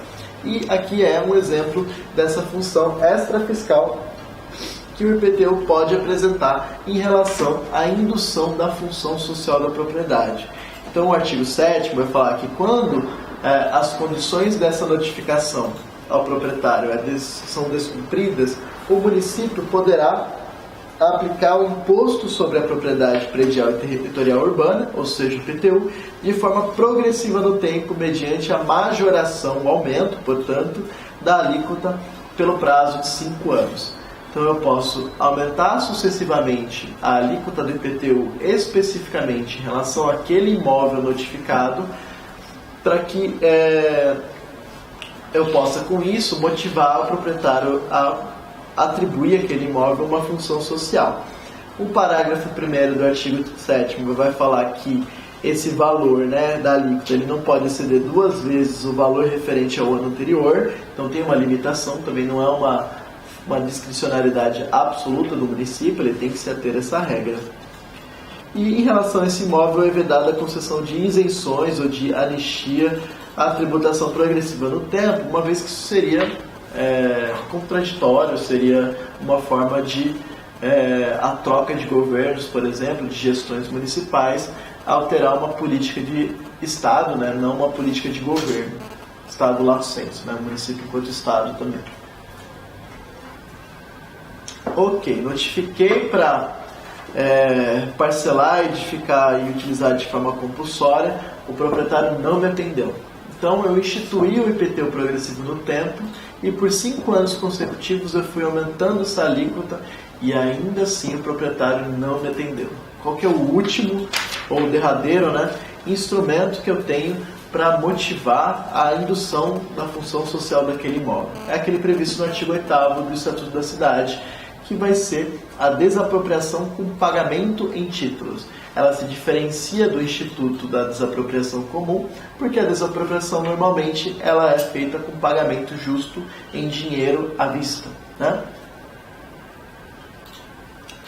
E aqui é um exemplo dessa função extra-fiscal que o IPTU pode apresentar em relação à indução da função social da propriedade. Então o artigo 7º vai falar que quando as condições dessa notificação ao proprietário são descumpridas, o município poderá aplicar o imposto sobre a propriedade predial e territorial urbana, ou seja, o IPTU, de forma progressiva no tempo, mediante a majoração, o aumento, portanto, da alíquota pelo prazo de 5 anos. Então eu posso aumentar sucessivamente a alíquota do IPTU especificamente em relação àquele imóvel notificado, para que eu possa, com isso, motivar o proprietário a atribuir àquele imóvel uma função social. O parágrafo 1º do artigo 7º vai falar que esse valor, né, da alíquota ele não pode exceder 2 vezes o valor referente ao ano anterior, então tem uma limitação, também não é uma discricionariedade absoluta do município, ele tem que se ater a essa regra. E em relação a esse imóvel é vedada a concessão de isenções ou de anistia à tributação progressiva no tempo, uma vez que isso seria contraditório, seria uma forma de a troca de governos, por exemplo, de gestões municipais, alterar uma política de Estado, né, não uma política de governo. Estado lato sensu, né, município enquanto Estado também. Ok, notifiquei para parcelar, edificar e utilizar de forma compulsória, o proprietário não me atendeu. Então eu instituí o IPTU progressivo no tempo e por 5 anos consecutivos eu fui aumentando essa alíquota e ainda assim o proprietário não me atendeu. Qual que é o último ou derradeiro, né, instrumento que eu tenho para motivar a indução da função social daquele imóvel? É aquele previsto no artigo 8º do Estatuto da Cidade, que vai ser a desapropriação com pagamento em títulos. Ela se diferencia do instituto da desapropriação comum, porque a desapropriação normalmente ela é feita com pagamento justo em dinheiro à vista, né?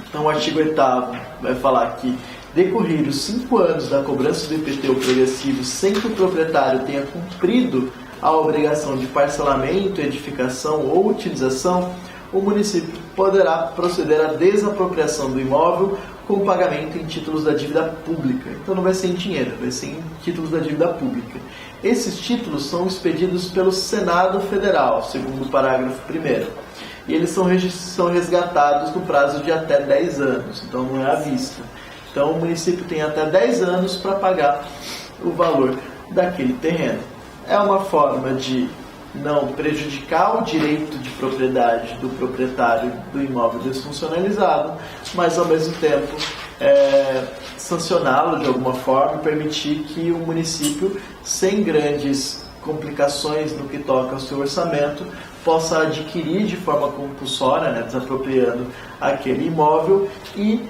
Então o artigo 8º vai falar que decorridos 5 anos da cobrança do IPTU progressivo sem que o proprietário tenha cumprido a obrigação de parcelamento, edificação ou utilização, o município poderá proceder à desapropriação do imóvel com pagamento em títulos da dívida pública. Então não vai ser em dinheiro, vai ser em títulos da dívida pública. Esses títulos são expedidos pelo Senado Federal, segundo o parágrafo 1º. E eles são resgatados no prazo de até 10 anos, então não é à vista. Então o município tem até 10 anos para pagar o valor daquele terreno. É uma forma de não prejudicar o direito de propriedade do proprietário do imóvel desfuncionalizado, mas ao mesmo tempo sancioná-lo de alguma forma e permitir que o município, sem grandes complicações no que toca ao seu orçamento, possa adquirir de forma compulsória, né, desapropriando aquele imóvel e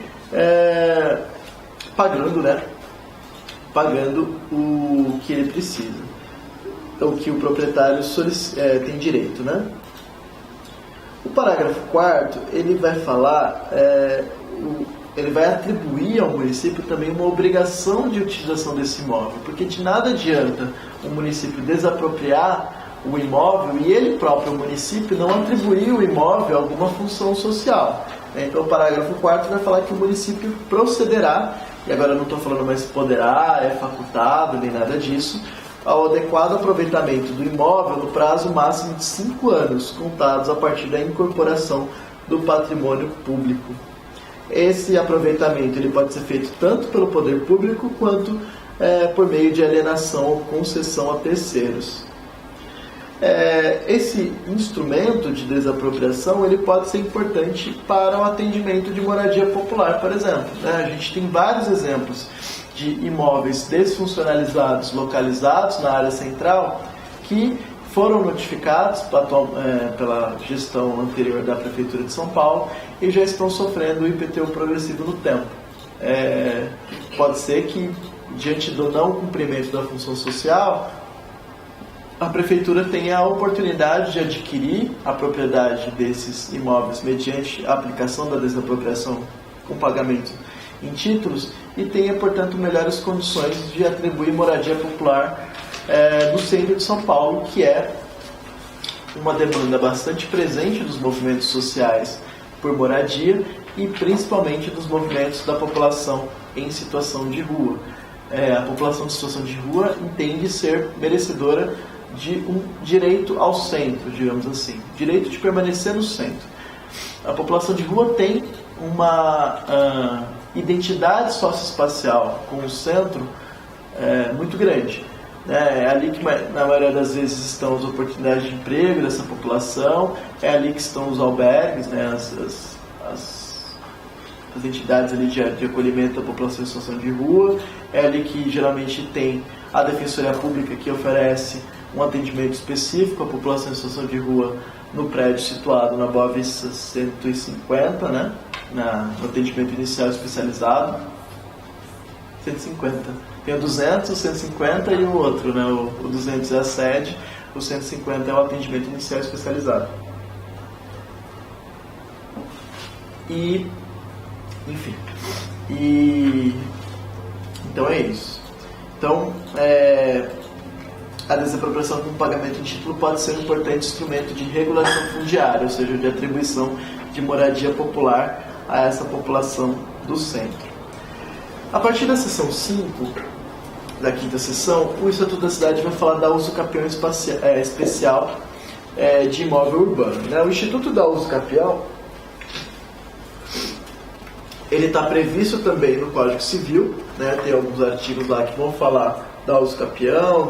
pagando o que ele precisa, o que o proprietário tem direito, né? O parágrafo 4º, ele vai falar, ele vai atribuir ao município também uma obrigação de utilização desse imóvel, porque de nada adianta o município desapropriar o imóvel e ele próprio, o município, não atribuir o imóvel a alguma função social. Então o parágrafo 4º vai falar que o município procederá, e agora eu não estou falando mais poderá, é facultado, nem nada disso, ao adequado aproveitamento do imóvel no prazo máximo de 5 anos, contados a partir da incorporação do patrimônio público. Esse aproveitamento ele pode ser feito tanto pelo poder público quanto por meio de alienação ou concessão a terceiros. Esse instrumento de desapropriação ele pode ser importante para o atendimento de moradia popular, por exemplo. A gente tem vários exemplos de imóveis desfuncionalizados, localizados na área central, que foram notificados pela gestão anterior da Prefeitura de São Paulo e já estão sofrendo o IPTU progressivo no tempo. Pode ser que, diante do não cumprimento da função social, a Prefeitura tenha a oportunidade de adquirir a propriedade desses imóveis mediante a aplicação da desapropriação com pagamento em títulos e tenha, portanto, melhores condições de atribuir moradia popular no centro de São Paulo, que é uma demanda bastante presente dos movimentos sociais por moradia e principalmente dos movimentos da população em situação de rua. A população em situação de rua entende ser merecedora de um direito ao centro, digamos assim, direito de permanecer no centro. A população de rua tem uma identidade socioespacial com o centro muito grande. É ali que, na maioria das vezes, estão as oportunidades de emprego dessa população, é ali que estão os albergues, né, as entidades ali de acolhimento da população em situação de rua, é ali que geralmente tem a Defensoria Pública, que oferece um atendimento específico à população em situação de rua no prédio situado na Boa Vista 150, né, no atendimento inicial especializado. 150. Tem o 200, o 150 e o outro, né, o 200 é a sede, o 150 é o atendimento inicial especializado. Enfim. Então é isso. Então, a desapropriação com pagamento em título pode ser um importante instrumento de regulação fundiária, ou seja, de atribuição de moradia popular a essa população do centro. A partir da seção 5, da quinta seção, o Estatuto da Cidade vai falar da uso capião especial de imóvel urbano. Né? O Instituto da Uso Capião ele está previsto também no Código Civil, né? Tem alguns artigos lá que vão falar da uso capião,